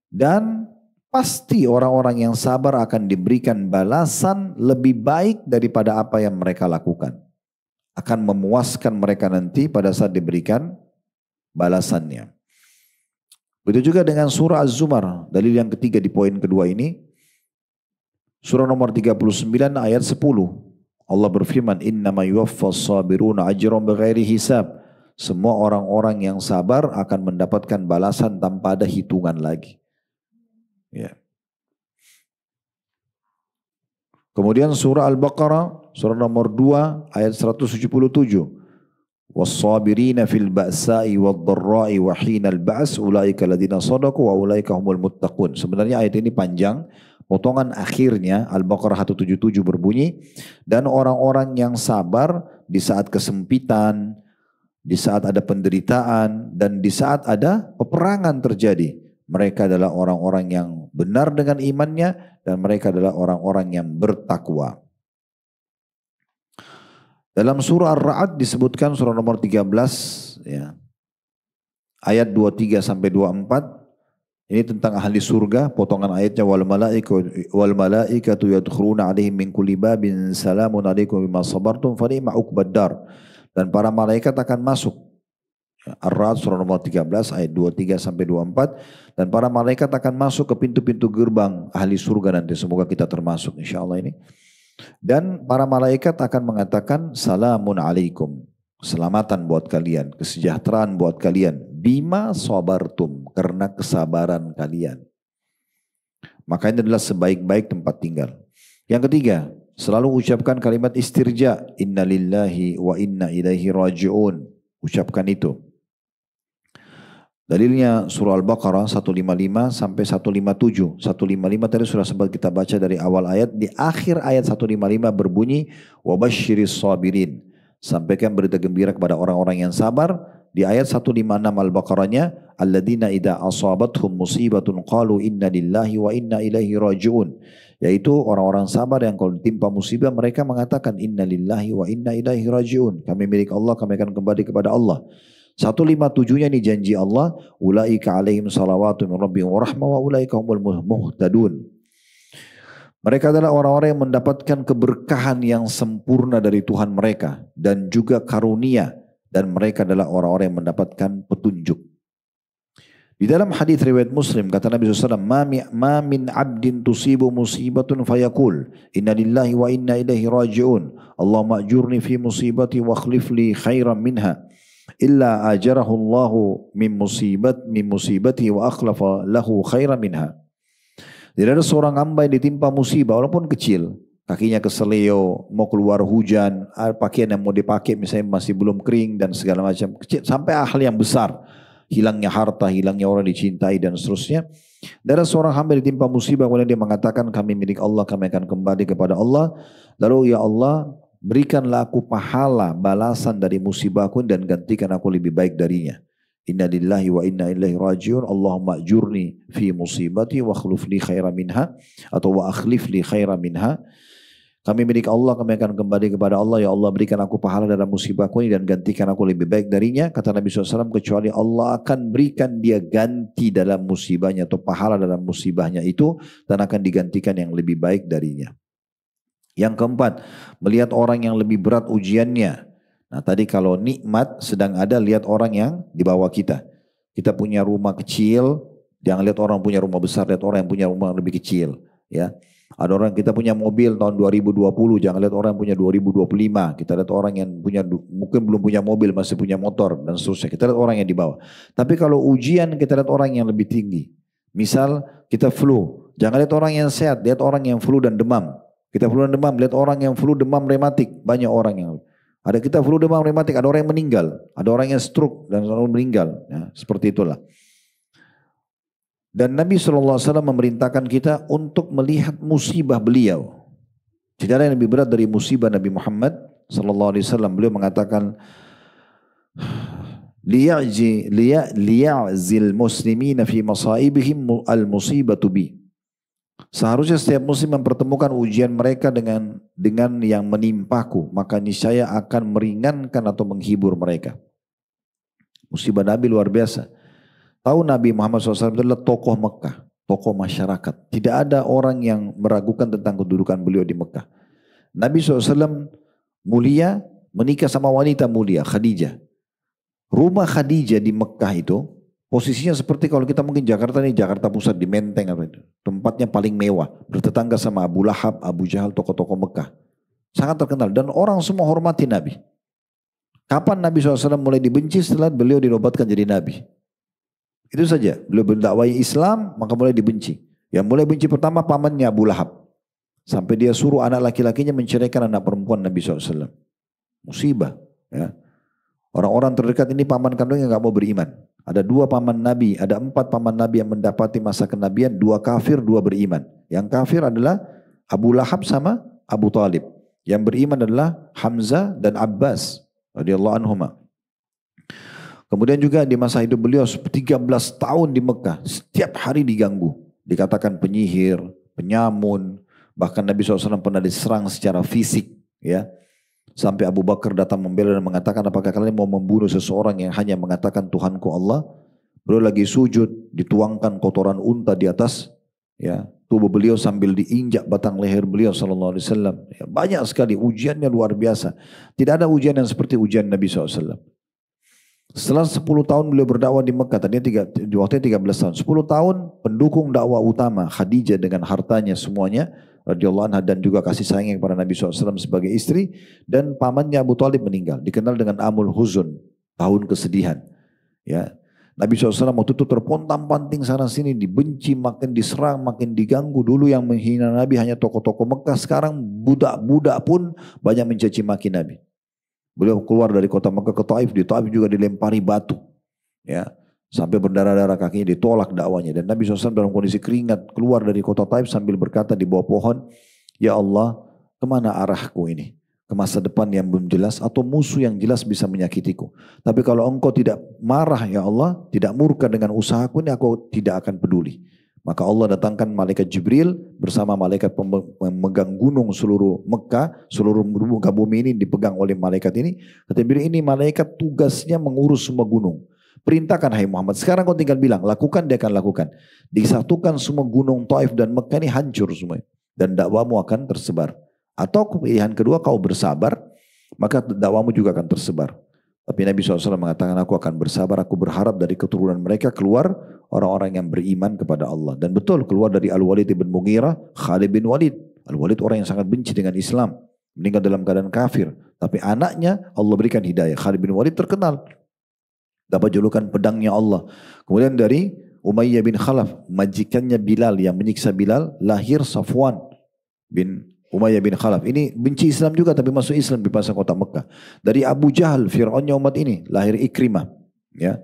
Dan pasti orang-orang yang sabar akan diberikan balasan lebih baik daripada apa yang mereka lakukan. Akan memuaskan mereka nanti pada saat diberikan balasannya. Begitu juga dengan surah Az-Zumar. Dalil yang ketiga di poin kedua ini. Surah nomor 39 ayat 10. Allah berfirman, innama yuwaffas sabiruna ajran bighairi hisab. Semua orang-orang yang sabar akan mendapatkan balasan tanpa ada hitungan lagi. Ya. Kemudian surah Al-Baqarah, surah nomor 2 ayat 177. Was-sabirina fil ba'sa'i wad-dharra'i wa hinal ba's ulaika alladziina shadaqu wa ulaika humul muttaqun. Sebenarnya ayat ini panjang. Potongan akhirnya Al-Baqarah 177 berbunyi, dan orang-orang yang sabar di saat kesempitan, di saat ada penderitaan, dan di saat ada peperangan terjadi. Mereka adalah orang-orang yang benar dengan imannya, dan mereka adalah orang-orang yang bertakwa. Dalam surah Ar-Ra'd disebutkan surah nomor 13 ya, ayat 23 sampai 24. Ini tentang ahli surga, potongan ayatnya wal malaikatu yadkhuluna alaihim min kulli babin salamun alaikum bima sabartum fa ni'ma uqbaddar. Dan para malaikat akan masuk. Ar-Ra'd surah nomor 13 ayat 23 sampai 24, dan para malaikat akan masuk ke pintu-pintu gerbang ahli surga nanti, semoga kita termasuk insyaallah ini. Dan para malaikat akan mengatakan salamun alaikum. Keselamatan buat kalian, kesejahteraan buat kalian. Bima sabartum, karena kesabaran kalian. Maka ini adalah sebaik-baik tempat tinggal. Yang ketiga, selalu ucapkan kalimat istirja. Inna lillahi wa inna ilaihi raji'un. Ucapkan itu. Dalilnya surah Al-Baqarah 155 sampai 157. 155 tadi sudah sempat kita baca dari awal ayat. Di akhir ayat 155 berbunyi wabasyiris sabirin. Sampaikan berita gembira kepada orang-orang yang sabar. Di ayat 156 Al-Baqarahnya, alladzina idza asabathum musibatun qalu inna lillahi wa inna ilaihi raji'un. Yaitu orang-orang sabar yang kalau ditimpa musibah mereka mengatakan inna lillahi wa inna ilaihi raji'un. Kami milik Allah, kami akan kembali kepada Allah. 157-nya ini janji Allah, ulaika alaihim salawatu min rabbihim wa rahmah wa ulaika humul muhtadun. Mereka adalah orang-orang yang mendapatkan keberkahan yang sempurna dari Tuhan mereka dan juga karunia, dan mereka adalah orang-orang yang mendapatkan petunjuk. Di dalam hadis riwayat Muslim kata Nabi SAW, ma min abdin tusibu musibatun fayaqul inna lillahi wa inna ilaihi raji'un Allahumma ajurni fi musibati wa akhlif li khairan minha illa ajarahu Allahu min musibati wa akhlafa lahu khairan minha. Tidak ada seorang hamba yang ditimpa musibah walaupun kecil, kakinya keseleo, mau keluar hujan, pakaian yang mau dipakai misalnya masih belum kering dan segala macam, kecil, sampai hal yang besar, hilangnya harta, hilangnya orang dicintai dan seterusnya. Tidak ada seorang hamba yang ditimpa musibah kemudian dia mengatakan kami milik Allah, kami akan kembali kepada Allah. Lalu ya Allah, berikanlah aku pahala balasan dari musibahku dan gantikan aku lebih baik darinya. Inna lillahi wa inna ilaihi raji'un Allahumma ajurni fi musibati wa akhlif li khairan minha, atau wa akhlif li khairan minha. Kami milik Allah, kami akan kembali kepada Allah. Ya Allah, berikan aku pahala dalam musibahku ini dan gantikan aku lebih baik darinya. Kata Nabi SAW, kecuali Allah akan berikan dia ganti dalam musibahnya atau pahala dalam musibahnya itu, dan akan digantikan yang lebih baik darinya. Yang keempat, melihat orang yang lebih berat ujiannya. Nah tadi kalau nikmat sedang ada, lihat orang yang di bawah kita. Kita punya rumah kecil, jangan lihat orang punya rumah besar, lihat orang yang punya rumah lebih kecil. Ya, ada orang kita punya mobil tahun 2020, jangan lihat orang yang punya 2025. Kita lihat orang yang punya mungkin belum punya mobil, masih punya motor dan seterusnya. Kita lihat orang yang di bawah. Tapi kalau ujian kita lihat orang yang lebih tinggi. Misal kita flu, jangan lihat orang yang sehat, lihat orang yang flu dan demam. Kita flu dan demam, lihat orang yang flu demam rematik, banyak orang yang ada kita flu demam rematik, ada orang yang meninggal, ada orang yang stroke dan orang meninggal, ya, seperti itulah. Dan Nabi SAW memerintahkan kita untuk melihat musibah beliau. Tidak ada yang lebih berat dari musibah Nabi Muhammad SAW. Beliau mengatakan, liya'zil muslimina fi masaibihim al-musibatu bi. Seharusnya setiap muslim mempertemukan ujian mereka dengan yang menimpaku, maka niscaya akan meringankan atau menghibur mereka. Musibah Nabi luar biasa. Tahu Nabi Muhammad SAW adalah tokoh Mekah, tokoh masyarakat. Tidak ada orang yang meragukan tentang kedudukan beliau di Mekah. Nabi SAW mulia, menikah sama wanita mulia, Khadijah. Rumah Khadijah di Mekah itu posisinya seperti kalau kita mungkin Jakarta nih, Jakarta Pusat di Menteng apa itu. Tempatnya paling mewah, bertetangga sama Abu Lahab, Abu Jahal, tokoh-tokoh Mekah. Sangat terkenal dan orang semua hormati Nabi. Kapan Nabi SAW mulai dibenci? Setelah beliau dinobatkan jadi Nabi. Itu saja. Beliau berdakwai Islam, maka mulai dibenci. Yang mulai benci pertama pamannya Abu Lahab. Sampai dia suruh anak laki-lakinya menceraikan anak perempuan Nabi SAW. Musibah. Ya. Orang-orang terdekat ini paman kandungnya nggak mau beriman. Ada 2 paman Nabi, ada 4 paman Nabi yang mendapati masa kenabian, 2 kafir, 2 beriman. Yang kafir adalah Abu Lahab sama Abu Talib. Yang beriman adalah Hamzah dan Abbas radhiyallahu anhuma. Kemudian juga di masa hidup beliau 13 tahun di Mekah, setiap hari diganggu. Dikatakan penyihir, penyamun, bahkan Nabi SAW pernah diserang secara fisik. Ya. Sampai Abu Bakar datang membela dan mengatakan, apakah kalian mau membunuh seseorang yang hanya mengatakan Tuhanku Allah? Beliau lagi sujud, dituangkan kotoran unta di atas ya, tubuh beliau sambil diinjak batang leher beliau sallallahu alaihi wasallam. Ya, banyak sekali ujiannya luar biasa. Tidak ada ujian yang seperti ujian Nabi SAW. Setelah 10 tahun beliau berdakwah di Mekah, tadinya waktunya 13 tahun. 10 tahun pendukung dakwah utama Khadijah dengan hartanya semuanya radhiyallahu anha dan juga kasih sayangnya kepada Nabi SAW sebagai istri, dan pamannya Abu Talib meninggal, dikenal dengan Amul Huzun, tahun kesedihan. Ya, Nabi SAW waktu itu terpontang-panting sana sini, dibenci, makin diserang, makin diganggu. Dulu yang menghina Nabi hanya tokoh-tokoh Mekah, sekarang budak-budak pun banyak mencaci maki Nabi. Beliau keluar dari kota Mekah ke Taif, di Taif juga dilempari batu. Ya, sampai berdarah-darah kakinya, ditolak dakwanya. Dan Nabi SAW dalam kondisi keringat keluar dari kota Taif sambil berkata di bawah pohon, ya Allah, kemana arahku ini? Ke masa depan yang belum jelas atau musuh yang jelas bisa menyakitiku. Tapi kalau engkau tidak marah ya Allah, tidak murka dengan usahaku ini, aku tidak akan peduli. Maka Allah datangkan malaikat Jibril bersama malaikat pemegang gunung seluruh Mekah, seluruh muka bumi ini dipegang oleh malaikat ini. Kata Jibril, ini malaikat tugasnya mengurus semua gunung. Perintahkan hai Muhammad, sekarang kau tinggal bilang, lakukan, dia akan lakukan. Disatukan semua gunung Taif dan Mekah ini hancur semua. Dan dakwamu akan tersebar. Atau pilihan kedua, kau bersabar, maka dakwamu juga akan tersebar. Tapi Nabi SAW mengatakan, aku akan bersabar, aku berharap dari keturunan mereka keluar orang-orang yang beriman kepada Allah. Dan betul keluar dari Al-Walid bin Mughirah, Khalid bin Walid. Al-Walid orang yang sangat benci dengan Islam, meninggal dalam keadaan kafir. Tapi anaknya Allah berikan hidayah. Khalid bin Walid terkenal, dapat julukan pedangnya Allah. Kemudian dari Umayyah bin Khalaf, majikannya Bilal yang menyiksa Bilal, lahir Safwan bin Umayyah bin Khalaf. Ini benci Islam juga tapi masuk Islam di pasar kota Mekah. Dari Abu Jahal, Fir'aunnya umat ini, lahir Ikrimah. Ya.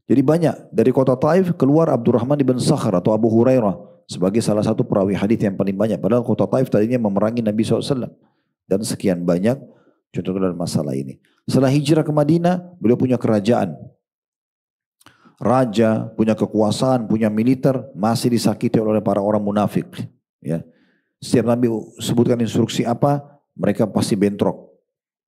Jadi banyak. Dari kota Taif keluar Abdurrahman bin Sakhar atau Abu Hurairah sebagai salah satu perawi hadis yang paling banyak. Padahal kota Taif tadinya memerangi Nabi SAW. Dan sekian banyak contoh dalam masalah ini. Setelah hijrah ke Madinah, beliau punya kerajaan. Raja, punya kekuasaan, punya militer, masih disakiti oleh para orang munafik. Ya. Setiap Nabi sebutkan instruksi apa, mereka pasti bentrok.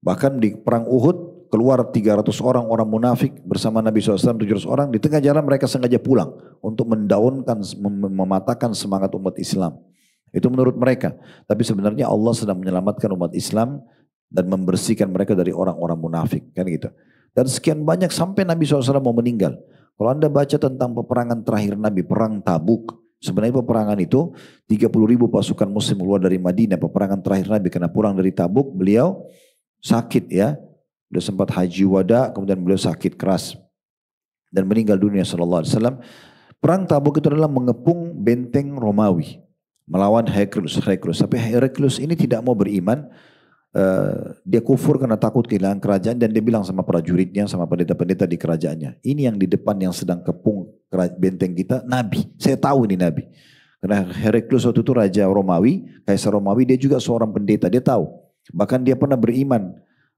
Bahkan di perang Uhud, keluar 300 orang munafik bersama Nabi SAW 700 orang. Di tengah jalan mereka sengaja pulang untuk mendaunkan, mematahkan semangat umat Islam. Itu menurut mereka. Tapi sebenarnya Allah sedang menyelamatkan umat Islam dan membersihkan mereka dari orang-orang munafik. Kan gitu. Dan sekian banyak sampai Nabi SAW mau meninggal. Kalau Anda baca tentang peperangan terakhir Nabi, perang Tabuk. Sebenarnya peperangan itu 30.000 pasukan muslim keluar dari Madinah. Peperangan terakhir Nabi karena pulang dari Tabuk, beliau sakit ya. Beliau sempat haji wada, kemudian beliau sakit keras. Dan meninggal dunia sallallahu alaihi wasallam. Perang Tabuk itu adalah mengepung benteng Romawi. Melawan Heraklius. Tapi Heraklius ini tidak mau beriman. Dia kufur karena takut kehilangan kerajaan. Dan dia bilang sama prajuritnya, sama pendeta-pendeta di kerajaannya. Ini yang di depan yang sedang kepung benteng kita, Nabi. Saya tahu ini Nabi. Karena Heraklius waktu itu Raja Romawi, Kaisar Romawi, dia juga seorang pendeta, dia tahu. Bahkan dia pernah beriman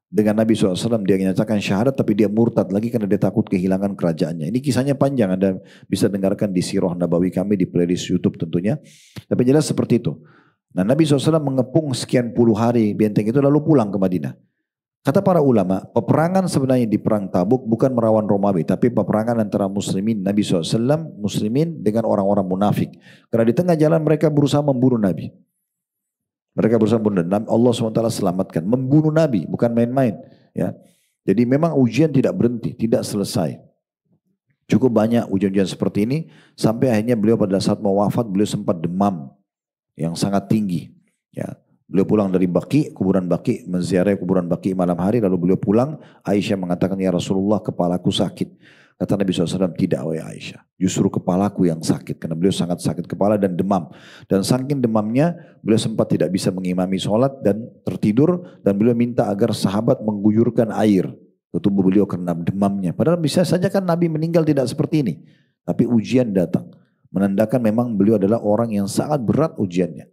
dengan Nabi SAW, dia menyatakan syahadat tapi dia murtad lagi karena dia takut kehilangan kerajaannya. Ini kisahnya panjang, Anda bisa dengarkan di Sirah Nabawi kami di playlist YouTube tentunya. Tapi jelas seperti itu. Nah Nabi SAW mengepung sekian puluh hari benteng itu lalu pulang ke Madinah. Kata para ulama, peperangan sebenarnya di perang Tabuk bukan melawan Romawi, tapi peperangan antara muslimin Nabi SAW, muslimin dengan orang-orang munafik. Karena di tengah jalan mereka berusaha membunuh Nabi. Mereka berusaha membunuh Nabi. Allah SWT selamatkan. Membunuh Nabi, bukan main-main. Ya. Jadi memang ujian tidak berhenti, tidak selesai. Cukup banyak ujian-ujian seperti ini, sampai akhirnya beliau pada saat mau wafat, beliau sempat demam yang sangat tinggi. Ya. Beliau pulang dari Baqi, kuburan Baqi, menziarahi kuburan Baqi malam hari, lalu beliau pulang, Aisyah mengatakan, ya Rasulullah kepalaku sakit. Kata Nabi SAW, tidak wahai Aisyah, justru kepalaku yang sakit, karena beliau sangat sakit kepala dan demam. Dan saking demamnya, beliau sempat tidak bisa mengimami sholat dan tertidur, dan beliau minta agar sahabat mengguyurkan air ke tubuh beliau karena demamnya. Padahal bisa saja kan Nabi meninggal tidak seperti ini. Tapi ujian datang, menandakan memang beliau adalah orang yang sangat berat ujiannya.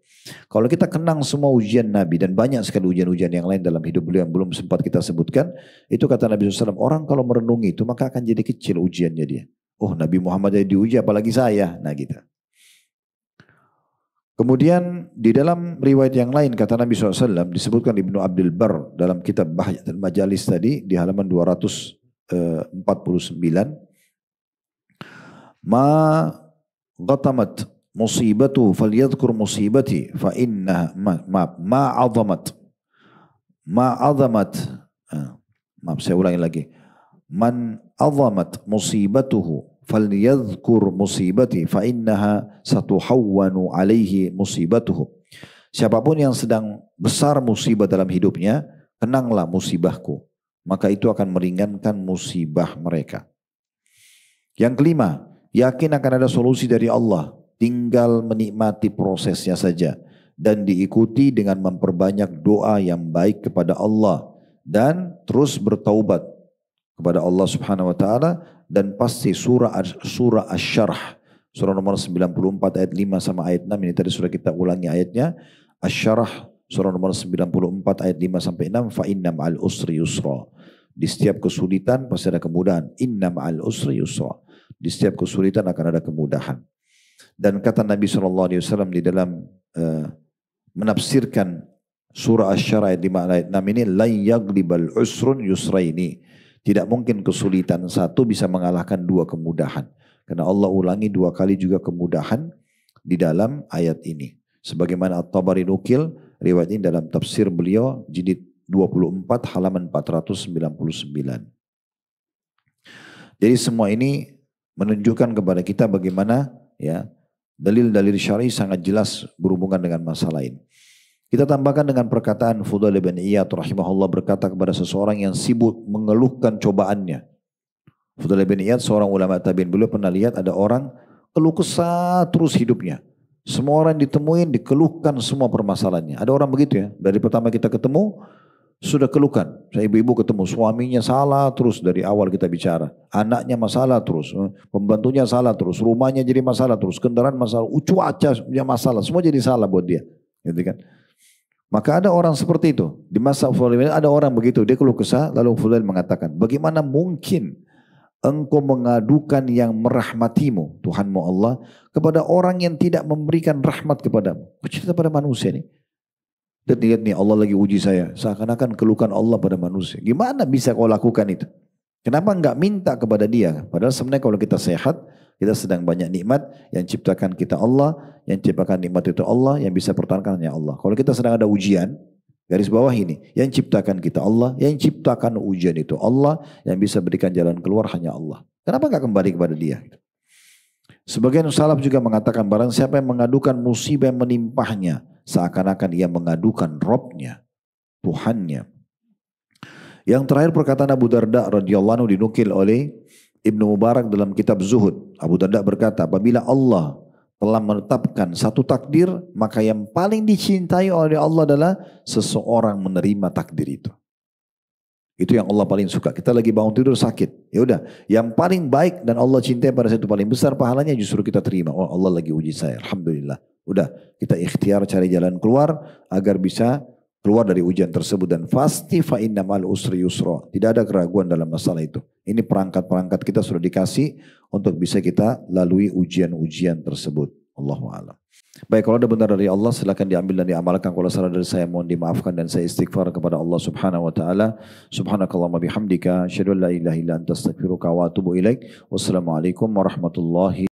Kalau kita kenang semua ujian Nabi dan banyak sekali ujian-ujian yang lain dalam hidup beliau yang belum sempat kita sebutkan, itu kata Nabi SAW, orang kalau merenungi itu maka akan jadi kecil ujiannya dia. Oh Nabi Muhammad jadi diuji apalagi saya. Nah gitu. Kemudian di dalam riwayat yang lain kata Nabi SAW disebutkan Ibnu Abdul Bar dalam kitab Bahjat dan Majalis tadi di halaman 249. Ma ghatamat musibatu falyadhkur musibati fa inna ma azamat maaf saya ulangi lagi, man azamat musibatuhu falyadhkur musibati fa innaha satuhawwanu alaihi musibatuhu. Siapapun yang sedang besar musibah dalam hidupnya, kenanglah musibahku, maka itu akan meringankan musibah mereka. Yang kelima, yakin akan ada solusi dari Allah. Tinggal menikmati prosesnya saja dan diikuti dengan memperbanyak doa yang baik kepada Allah dan terus bertaubat kepada Allah Subhanahu wa taala, dan pasti surah Asy-Syarh surah nomor 94 ayat 5 sama ayat 6 ini tadi sudah kita ulangi ayatnya. Asy-Syarh surah nomor 94 ayat 5 sampai 6, fa inna ma'al usri yusra. Di setiap kesulitan pasti ada kemudahan. Inna ma'al usri yusra. Di setiap kesulitan akan ada kemudahan. Dan kata Nabi SAW di dalam menafsirkan surah Asy-Syarh ayat 5 ayat 6 ini, la yaglibal usrun yusraini. Tidak mungkin kesulitan satu bisa mengalahkan dua kemudahan. Karena Allah ulangi dua kali juga kemudahan di dalam ayat ini. Sebagaimana At-Tabari nukil riwayat ini dalam tafsir beliau jilid 24 halaman 499. Jadi semua ini menunjukkan kepada kita bagaimana ya dalil-dalil syar'i sangat jelas berhubungan dengan masalah ini. Kita tambahkan dengan perkataan Fudail bin Iyad rahimahullah berkata kepada seseorang yang sibuk mengeluhkan cobaannya. Fudail bin Iyad seorang ulama tabi'in, beliau pernah lihat ada orang keluh kesah terus hidupnya. Semua orang ditemuin dikeluhkan semua permasalahannya. Ada orang begitu ya, dari pertama kita ketemu sudah keluhkan. Saya ibu-ibu ketemu suaminya salah terus dari awal kita bicara. Anaknya masalah terus, pembantunya salah terus, rumahnya jadi masalah terus, kendaraan masalah, cuaca masalah, semua jadi salah buat dia. Gitu kan? Maka ada orang seperti itu. Di masa Fudail ada orang begitu, dia keluh kesah, lalu Fudail mengatakan, bagaimana mungkin engkau mengadukan yang merahmatimu, Tuhanmu Allah, kepada orang yang tidak memberikan rahmat kepadamu. Cerita pada manusia ini. Dan lihat nih Allah lagi uji saya, seakan-akan keluhkan Allah pada manusia. Gimana bisa kau lakukan itu? Kenapa enggak minta kepada dia? Padahal sebenarnya kalau kita sehat, kita sedang banyak nikmat, yang ciptakan kita Allah, yang ciptakan nikmat itu Allah, yang bisa pertahankan hanya Allah. Kalau kita sedang ada ujian, garis bawah ini, yang ciptakan kita Allah, yang ciptakan ujian itu Allah, yang bisa berikan jalan keluar hanya Allah. Kenapa enggak kembali kepada dia? Sebagian salaf juga mengatakan barang siapa yang mengadukan musibah yang menimpahnya, seakan-akan ia mengadukan Robnya, Tuhannya. Yang terakhir perkataan Abu Darda radhiyallahu anhu dinukil oleh Ibnu Mubarak dalam kitab Zuhud. Abu Darda berkata, apabila Allah telah menetapkan satu takdir, maka yang paling dicintai oleh Allah adalah seseorang menerima takdir itu. Itu yang Allah paling suka. Kita lagi bangun tidur sakit, ya udah. Yang paling baik dan Allah cintai pada saat itu paling besar pahalanya justru kita terima. Oh Allah lagi uji saya, alhamdulillah. Udah kita ikhtiar cari jalan keluar agar bisa keluar dari ujian tersebut dan pasti fa inna ma'al usri yusra. Tidak ada keraguan dalam masalah itu. Ini perangkat-perangkat kita sudah dikasih untuk bisa kita lalui ujian-ujian tersebut. Allahu a'lam. Baik, kalau ada benar dari Allah silakan diambil dan diamalkan. Kalau salah dari saya mohon dimaafkan dan saya istighfar kepada Allah Subhanahu wa taala. Subhanakallahumma bihamdika asyhadu an la ilaha illa anta astaghfiruka wa atubu ilaik. Wassalamualaikum warahmatullahi